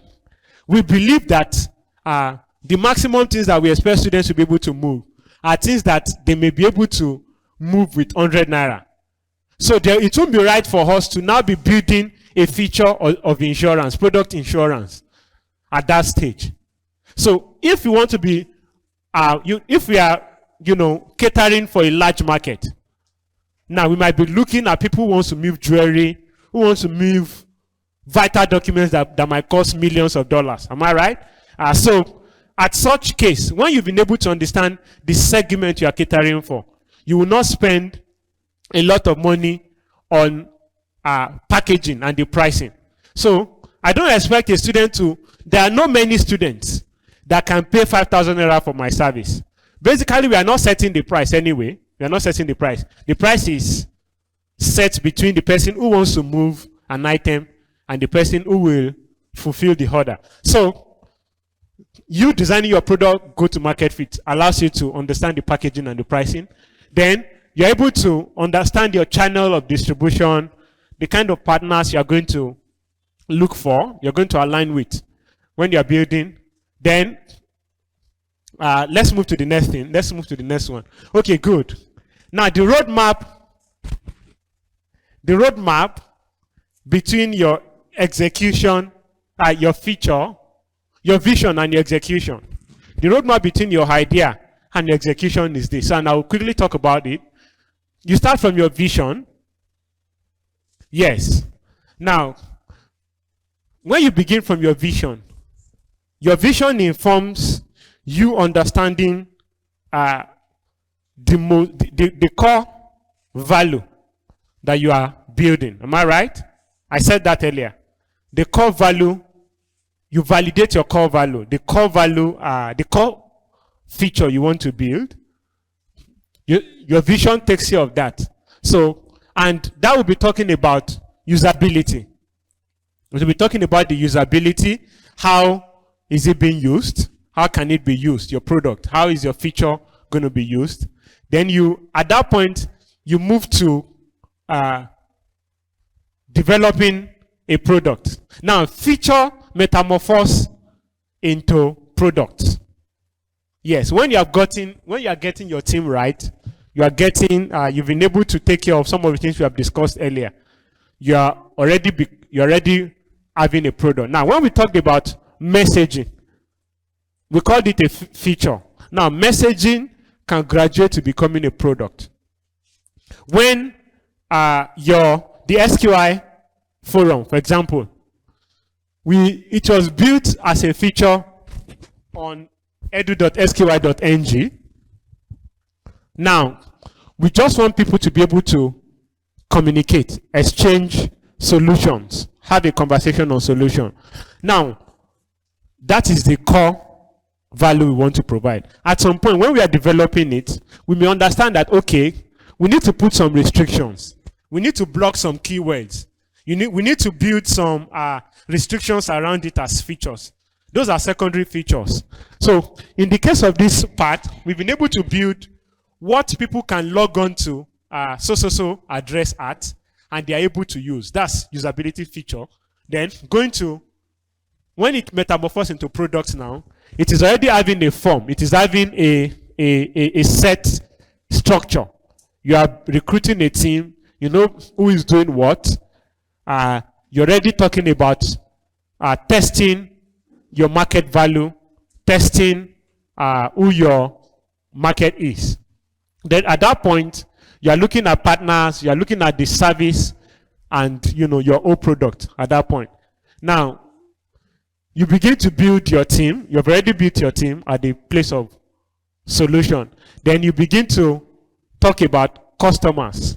we believe that the maximum things that we expect students to be able to move are things that they may be able to move with 100 naira. So it won't be right for us to now be building a feature of insurance, product insurance, at that stage. So if you want to be, if we are, catering for a large market, now we might be looking at people who want to move jewelry, who wants to move vital documents that might cost millions of dollars. Am I right? So at such case, when you've been able to understand the segment you are catering for, you will not spend a lot of money on packaging and the pricing. So I don't expect a student to, there are not many students that can pay 5,000 naira for my service. Basically, we are not setting the price anyway. We are not setting the price. The price is set between the person who wants to move an item and the person who will fulfill the order. So you designing your product go-to-market fit allows you to understand the packaging and the pricing. Then you're able to understand your channel of distribution, the kind of partners you're going to look for, you're going to align with when you're building. Then let's move to the next thing. Let's move to the next one. Okay, good. Now the roadmap between your execution, your feature, your vision and your execution. The roadmap between your idea and your execution is this. And I'll quickly talk about it. You start from your vision. Yes. Now, when you begin from your vision informs you understanding the core value that you are building. Am I right? I said that earlier. The core value, you validate your core value. The core value, the core feature you want to build. Your vision takes care of that. So, and that will be talking about usability. We'll be talking about the usability. How is it being used? How can it be used? Your product. How is your feature going to be used? Then you, at that point, you move to developing a product. Now, feature metamorphose into product. Yes, when you are getting your team right, you've been able to take care of some of the things we have discussed earlier. You're already having a product. Now, when we talked about messaging, we called it a feature. Now, messaging can graduate to becoming a product. When the SQI forum, for example, it was built as a feature on edu.sqi.ng. Now, we just want people to be able to communicate, exchange solutions, have a conversation on solution. Now, That is the core value we want to provide. At some point, when we are developing it, we may understand that, okay, we need to put some restrictions. We need to block some keywords. We need to build some restrictions around it as features. Those are secondary features. So in the case of this part, we've been able to build what people can log on to so address at, and they are able to use. That's usability feature. Then going to, when it metamorphoses into products now, it is already having a form. It is having a set structure. You are recruiting a team. You know who is doing what. You're already talking about testing your market value, testing who your market is. Then at that point, you are looking at partners, you are looking at the service, and your own product at that point. Now, you begin to build your team. You've already built your team at the place of solution. Then you begin to talk about customers.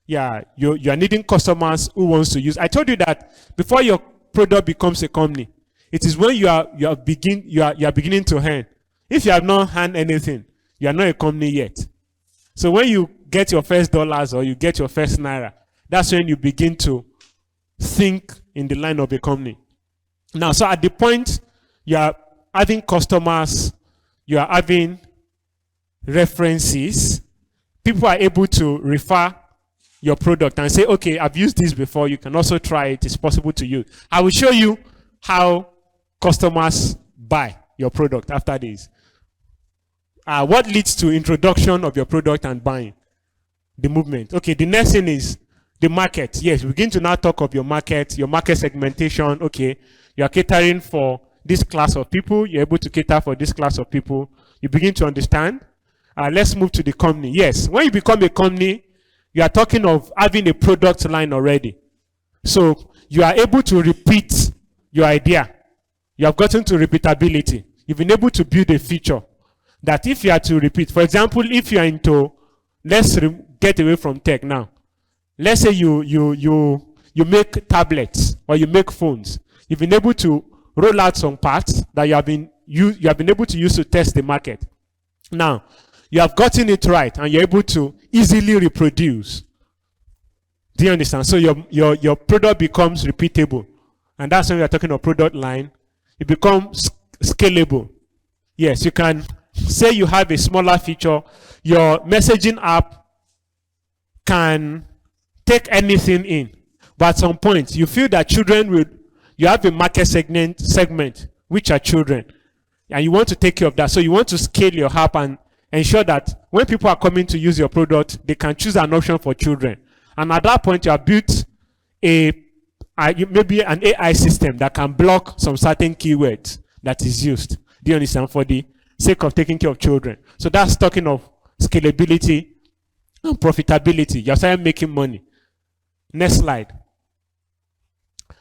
Yeah, you are needing customers who wants to use. I told you that before your product becomes a company, it is when you are beginning to earn. If you have not earned anything, you are not a company yet. So when you get your first dollars or you get your first naira, that's when you begin to think in the line of a company. Now, so at the point you are having customers, you are having references, people are able to refer your product and say, okay, I've used this before, you can also try it, it's possible to use. I will show you how customers buy your product after this. What leads to introduction of your product and buying? The movement. Okay, the next thing is the market. Yes, we begin to now talk of your market segmentation. Okay, you are catering for this class of people, you're able to cater for this class of people. You begin to understand. Let's move to the company. Yes, when you become a company, you are talking of having a product line already. So you are able to repeat your idea. You have gotten to repeatability. You've been able to build a feature that if you are to repeat, for example, if you are into, let's get away from tech now. Let's say you make tablets or you make phones. You've been able to roll out some parts that you have been able to use to test the market. Now, you have gotten it right and you're able to easily reproduce. Do you understand? So your product becomes repeatable. And that's when we are talking about product line. It becomes scalable. Yes, you can say you have a smaller feature. Your messaging app can take anything in. But at some point, you feel that you have a market segment, which are children. And you want to take care of that. So you want to scale your app and ensure that when people are coming to use your product, they can choose an option for children. And at that point, you have built maybe an AI system that can block some certain keywords that is used. Do you understand? For the sake of taking care of children. So that's talking of scalability and profitability. You're starting making money. Next slide.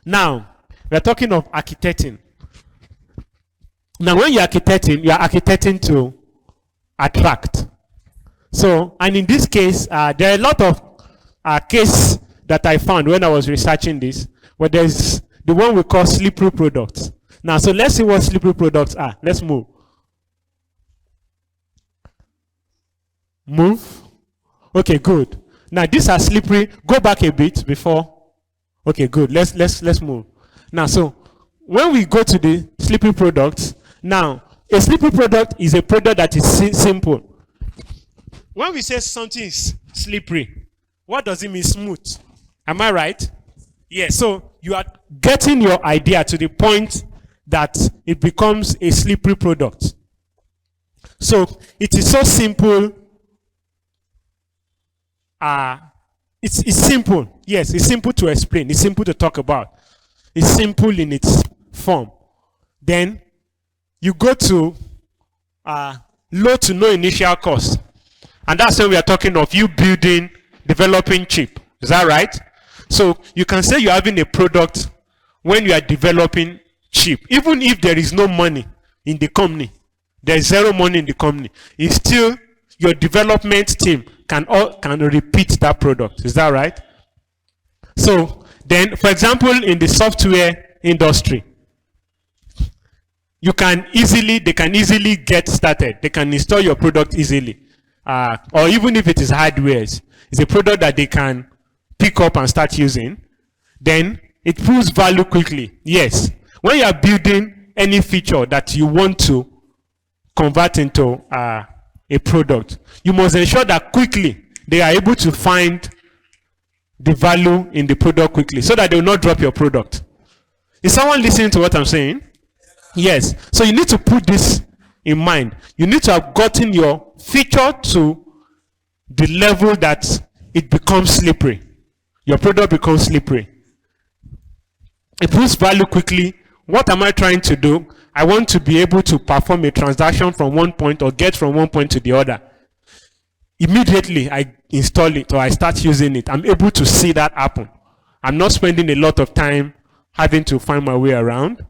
Now, we're talking of architecting. Now, when you're architecting to attract. So, and in this case, there are a lot of cases that I found when I was researching this, but there's the one we call slippery products. Now, so let's see what slippery products are. Let's move. Move. Okay, good. Now, these are slippery. Go back a bit before. Okay, good. Let's move. Now, so when we go to the slippery products, now, a slippery product is a product that is simple. When we say something is slippery, what does it mean? Smooth. Am I right? Yes. So you are getting your idea to the point that it becomes a slippery product. So it is so simple. It's simple. Yes, it's simple to explain. It's simple to talk about. It's simple in its form. Then you go to low to no initial cost. And that's when we are talking of you developing cheap. Is that right? So you can say you're having a product when you are developing cheap. Even if there is no money in the company, there is zero money in the company, it's still your development team can repeat that product. Is that right? So then, for example, in the software industry, they can easily get started. They can install your product easily. Or even if it is hardware, it's a product that they can pick up and start using, then it pulls value quickly. Yes. When you are building any feature that you want to convert into a product, you must ensure that quickly they are able to find the value in the product quickly so that they will not drop your product. Is someone listening to what I'm saying? Yes. So you need to put this in mind. You need to have gotten your feature to the level that it becomes slippery. Your product becomes slippery. It pulls value quickly. What am I trying to do? I want to be able to perform a transaction from one point or get from one point to the other. Immediately I install it or I start using it, I'm able to see that happen. I'm not spending a lot of time having to find my way around.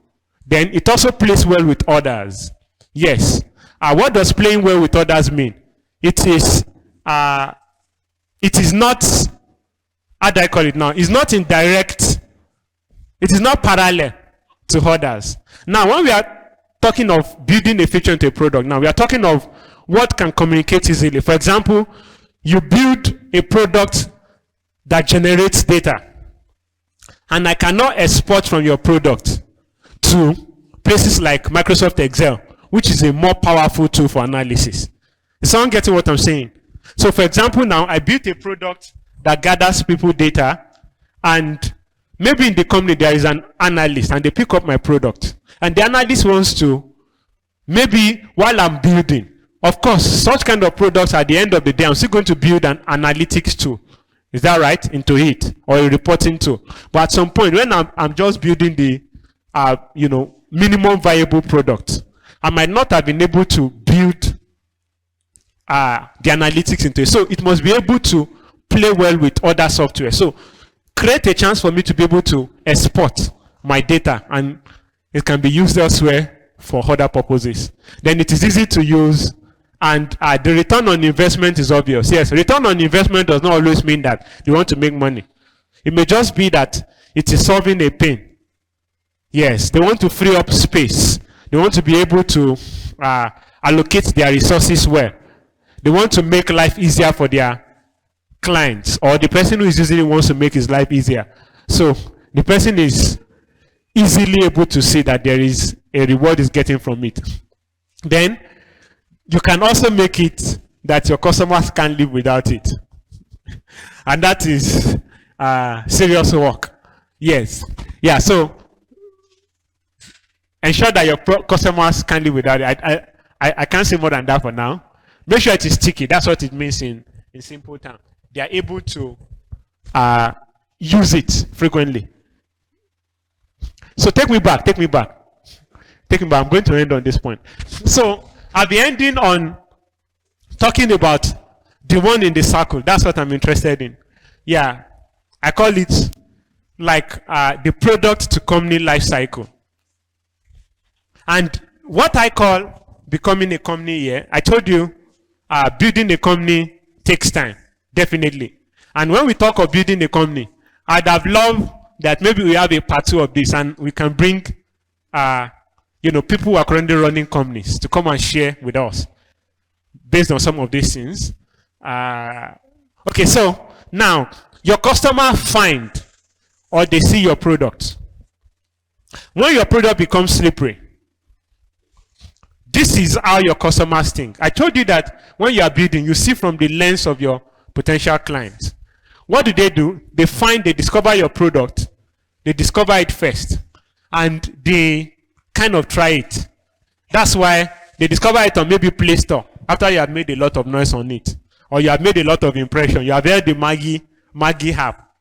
Then it also plays well with others. Yes. What does playing well with others mean? It is not, how do I call it now? It's not indirect, it is not parallel to others. Now, when we are talking of building a feature into a product, now we are talking of what can communicate easily. For example, you build a product that generates data, and I cannot export from your product to places like Microsoft Excel, which is a more powerful tool for analysis. Is someone getting what I'm saying? So for example, now I built a product that gathers people data, and maybe in the company there is an analyst and they pick up my product. And the analyst wants to, maybe while I'm building, of course, such kind of products at the end of the day, I'm still going to build an analytics tool. Is that right? Into it, or a reporting tool. But at some point, when I'm just building the, minimum viable product, I might not have been able to build the analytics into it. So it must be able to play well with other software. So create a chance for me to be able to export my data, and it can be used elsewhere for other purposes. Then it is easy to use, and the return on investment is obvious. Yes, return on investment does not always mean that you want to make money. It may just be that it is solving a pain. Yes, they want to free up space. They want to be able to allocate their resources well. They want to make life easier for their clients, or the person who is using it wants to make his life easier. So the person is easily able to see that there is a reward is getting from it. Then you can also make it that your customers can't live without it. And that is serious work. Yes. Yeah, so ensure that your customers can't live without it. I can't say more than that for now. Make sure it is sticky. That's what it means in simple terms. They are able to use it frequently. So take me back. I'm going to end on this point. So I'll be ending on talking about the one in the circle. That's what I'm interested in. Yeah, I call it like the product to company life cycle. And what I call becoming a company here, I told you building a company takes time, definitely. And when we talk of building a company, I'd have loved that maybe we have a part 2 of this and we can bring people who are currently running companies to come and share with us based on some of these things. Okay, so now your customer find or they see your product. When your product becomes slippery, this is how your customers think. I told you that when you are building, you see from the lens of your potential clients. What do? They discover your product. They discover it first. And they kind of try it. That's why they discover it on maybe Play Store after you have made a lot of noise on it. Or you have made a lot of impression. You have heard the Maggie app.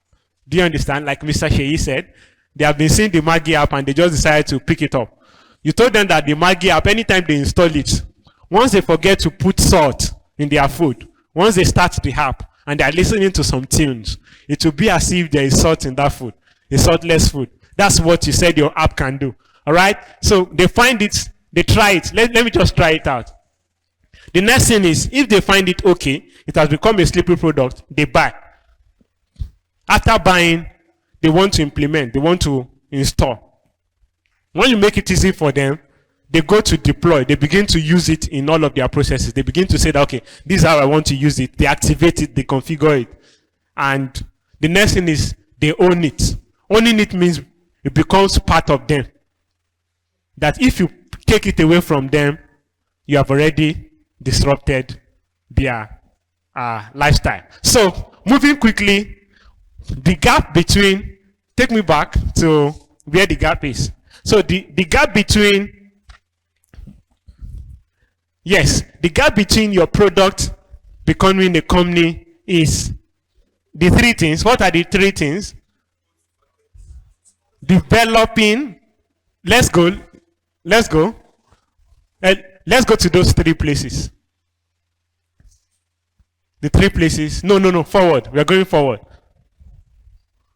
Do you understand? Like Mr. Sheyi said, they have been seeing the Maggie app and they just decided to pick it up. You told them that the Maggie app, anytime they install it, once they forget to put salt in their food, once they start the app and they are listening to some tunes, it will be as if there is salt in that food, a saltless food. That's what you said your app can do. All right? So they find it, they try it. Let me just try it out. The next thing is, if they find it okay, it has become a slippery product, they buy. After buying, they want to implement, they want to install. When you make it easy for them, they go to deploy, they begin to use it in all of their processes. They begin to say that, okay, this is how I want to use it. They activate it, they configure it. And the next thing is they own it. Owning it means it becomes part of them. That if you take it away from them, you have already disrupted their lifestyle. So, moving quickly, the gap between, take me back to where the gap is. So the gap between, yes, the gap between your product becoming a company is the three things. What are the three things? Developing, let's go to those three places. The three places. No, forward. We are going forward.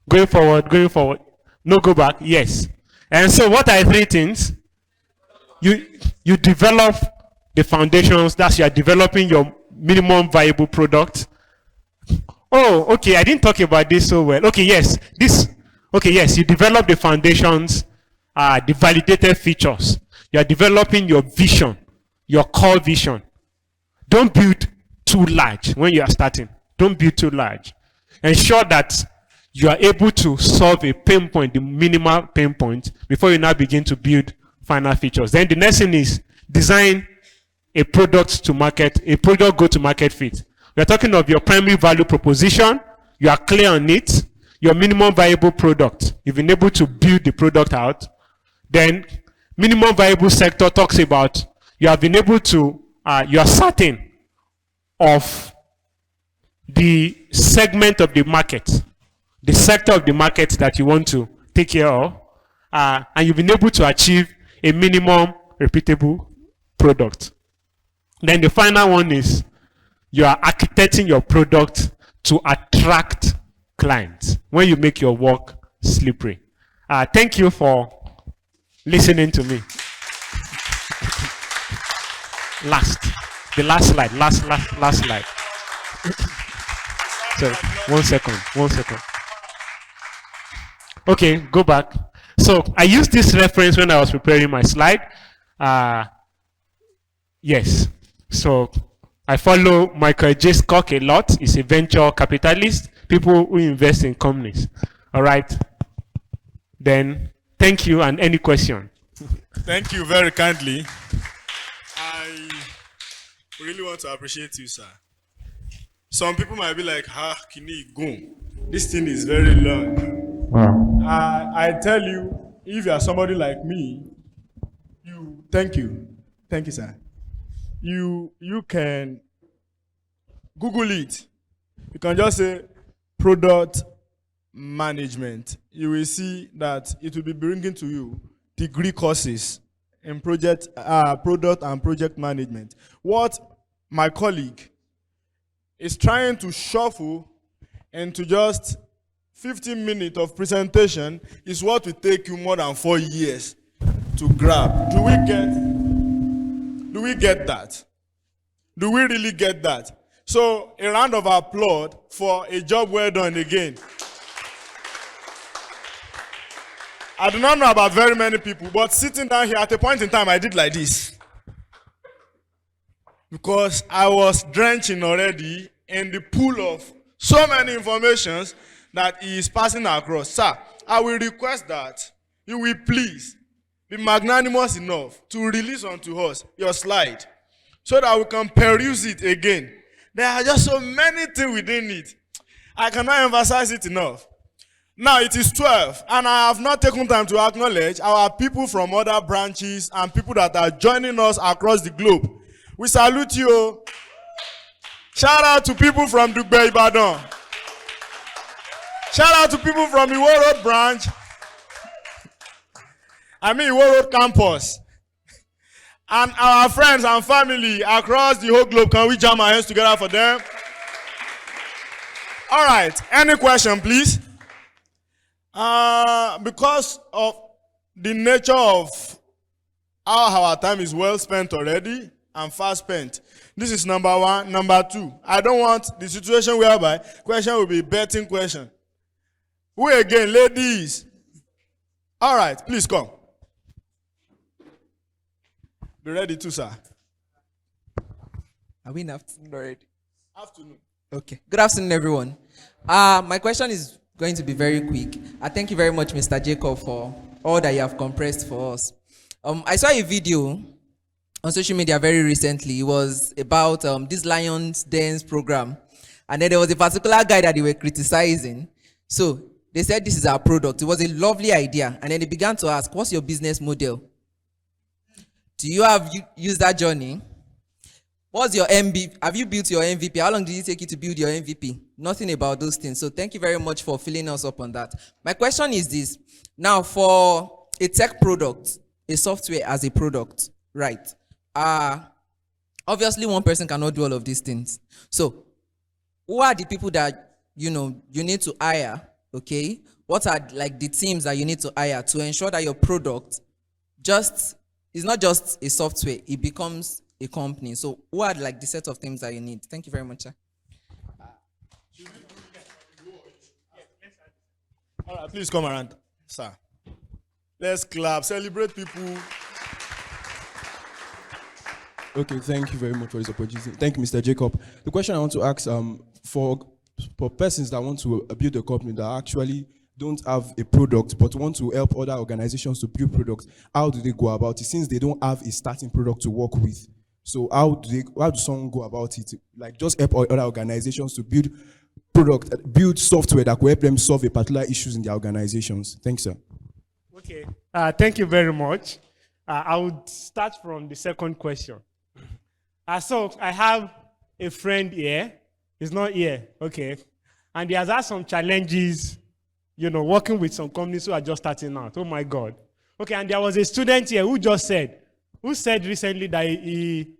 Going forward. No, go back. Yes. And so what are three things? You develop the foundations. That's you are developing your minimum viable product. Oh, okay. I didn't talk about this so well. Okay, yes. You develop the foundations, the validated features. You are developing your vision, your core vision. Don't build too large when you are starting. Don't build too large. Ensure that you are able to solve a pain point, the minimal pain point, before you now begin to build final features. Then the next thing is design a product to market, a product go-to-market fit. We are talking of your primary value proposition. You are clear on it. Your minimum viable product. You've been able to build the product out. Then minimum viable sector talks about you have been able to, you are certain of the segment of the market, the sector of the market that you want to take care of, and you've been able to achieve a minimum repeatable product. Then the final one is you are architecting your product to attract clients when you make your work slippery. Thank you for listening to me. The last slide. Sorry, 1 second. Okay, go back. So I used this reference when I was preparing my slide. Yes. So I follow Michael J. Scott a lot. He's a venture capitalist, people who invest in companies. All right. Then thank you, and any question? Thank you very kindly. I really want to appreciate you, sir. Some people might be like, Kini go. This thing is very long. Wow. I tell you, if you are somebody like me, thank you, sir. You can Google it. You can just say product management. You will see that it will be bringing to you degree courses in product and project management. What my colleague is trying to shuffle into just 15 minutes of presentation is what will take you more than 4 years to grab. Do we get that? Do we really get that? So a round of applause for a job well done again. I do not know about very many people, but sitting down here at a point in time, I did like this. Because I was drenching already in the pool of so many informations that he is passing across. Sir, I will request that you will please be magnanimous enough to release unto us your slide so that we can peruse it again. There are just so many things within it. I cannot emphasize it enough. Now it is 12, and I have not taken time to acknowledge our people from other branches and people that are joining us across the globe. We salute you. Shout out to people from Dugbe Ibadan. Shout out to people from Iwo Road branch. Iwo Road campus. And our friends and family across the whole globe. Can we jam our hands together for them? All right. Any question, please? Because of the nature of how our time is well spent already and fast spent. This is number one. Number two, I don't want the situation whereby question will be betting question. Who again? Ladies. All right, please come. Be ready too, sir. Are we in afternoon already? Afternoon. Okay. Good afternoon, everyone. My question is going to be very quick. I thank you very much, Mr. Jacob, for all that you have compressed for us. I saw a video on social media very recently. It was about this Lions Dance program. And then there was a particular guy that they were criticizing. So they said, this is our product. It was a lovely idea. And then they began to ask, what's your business model? Do you have used that journey? What's your MVP? Have you built your MVP? How long did it take you to build your MVP? Nothing about those things. So thank you very much for filling us up on that. My question is this. Now, for a tech product, a software as a product, right? Obviously, one person cannot do all of these things. So who are the people that, you need to hire, okay? What are like the teams that you need to hire to ensure that your product is not just a software, it becomes a company? So what are like the set of things that you need? Thank you very much, sir. All right, please come around, sir. Let's clap, celebrate people. Okay, thank you very much for this opportunity. Thank you, Mr. Jacob. The question I want to ask, for persons that want to build a company that actually don't have a product but want to help other organizations to build products, how do they go about it since they don't have a starting product to work with? So how do someone go about it? Like just help other organizations to build build software that will help them solve a particular issues in their organizations. Thanks, sir. Okay, thank you very much. I would start from the second question. So I have a friend here. He's not here, okay. And he has had some challenges, working with some companies who are just starting out. Oh my God. Okay, and there was a student here who said recently that he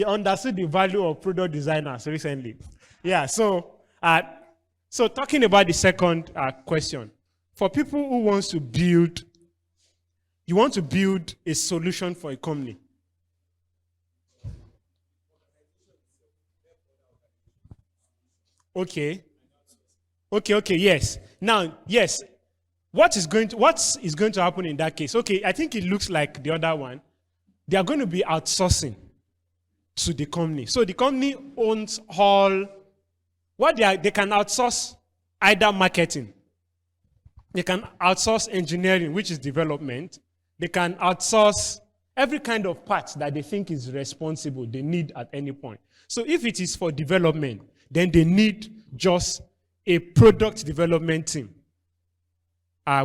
understood the value of product designers recently. Yeah, so talking about the second question, for people who want to build a solution for a company. Okay, yes. Now, yes, what is going to happen in that case? Okay, I think it looks like the other one. They are going to be outsourcing to the company. So the company owns all they can outsource either marketing. They can outsource engineering, which is development. They can outsource every kind of part that they think is responsible, they need at any point. So if it is for development, then they need just a product development team,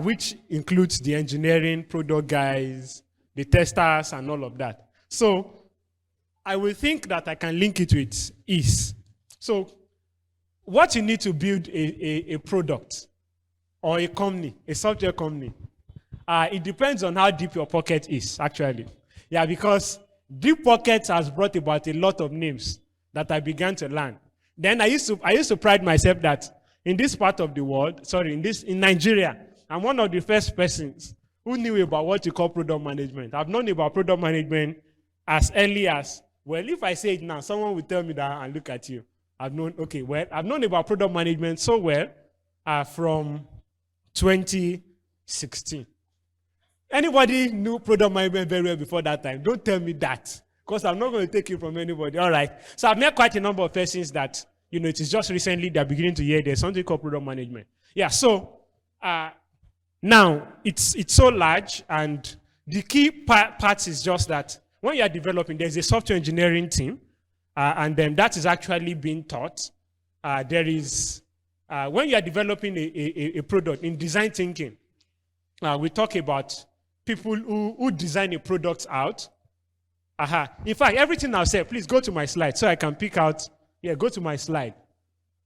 which includes the engineering, product guys, the testers, and all of that. So I will think that I can link it with ease. So what you need to build a product or a company, a software company, it depends on how deep your pocket is, actually. Yeah, because deep pockets has brought about a lot of names that I began to learn. Then I used to pride myself that in this part of the world, in Nigeria, I'm one of the first persons who knew about what you call product management. I've known about product management as early as, well, if I say it now, someone will tell me that and look at you. I've known about product management so well from 2016. Anybody knew product management very well before that time? Don't tell me that, because I'm not going to take it from anybody. All right. So I've met quite a number of persons that, it is just recently they're beginning to hear there's something called product management. Yeah, so now it's so large, and the key part is just that when you are developing, there's a software engineering team, and then that is actually being taught. There is, when you are developing a product in design thinking, we talk about people who design a product out. In fact, everything I've said, please go to my slide so I can pick out, go to my slide.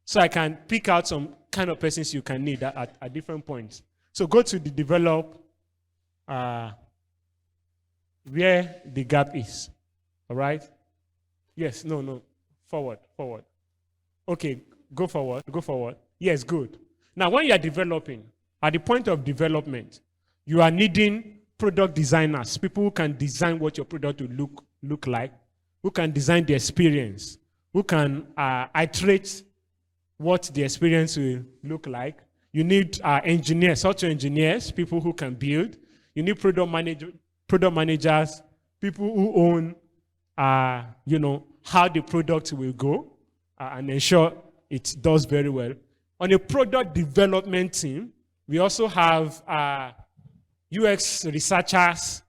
So I can pick out some kind of persons you can need at different points. So go to the develop, where the gap is. All right? Yes, no. Forward. Okay, go forward. Yes, good. Now, when you are developing, at the point of development, you are needing product designers, people who can design what your product will look like, who can design the experience, who can iterate what the experience will look like. You need engineers, software engineers, people who can build. You need product managers people who own, how the product will go and ensure it does very well. On a product development team, we also have UX researchers.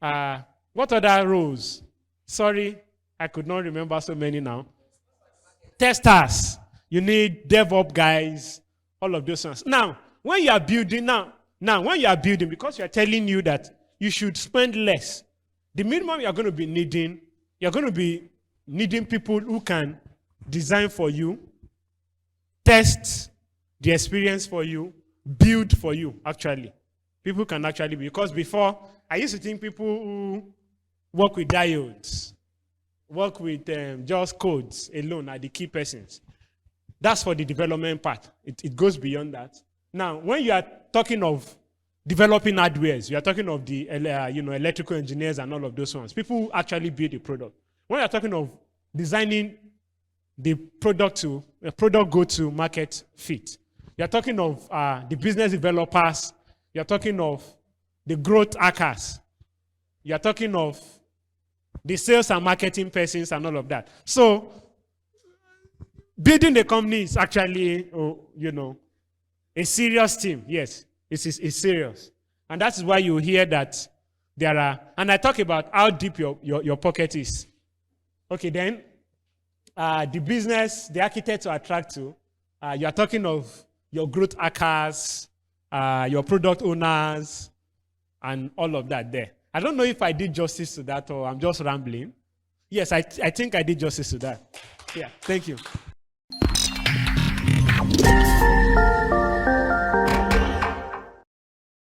What other roles? Sorry, I could not remember so many now. Testers. You need DevOps guys, all of those ones. Now, when you are building, because you are telling you that you should spend less, the minimum you are going to be needing, you're going to be needing people who can design for you, test the experience for you, build for you, actually. People can actually be, because before, I used to think people who work with diodes, work with just codes alone are the key persons. That's for the development part. It goes beyond that. Now, when you are talking of developing hardwares, you are talking of the electrical engineers and all of those ones. People who actually build the product. When you are talking of designing the product go-to market fit, you are talking of the business developers. You are talking of the growth hackers. You are talking of the sales and marketing persons and all of that. So, building the company is actually, a serious team. Yes, it's serious. And that's why you hear that there are, and I talk about how deep your pocket is. Okay, then, the business, the architect to attract to, you are talking of your growth hackers, your product owners, and all of that there. I don't know if I did justice to that or I'm just rambling. Yes, I think I did justice to that. Yeah, thank you.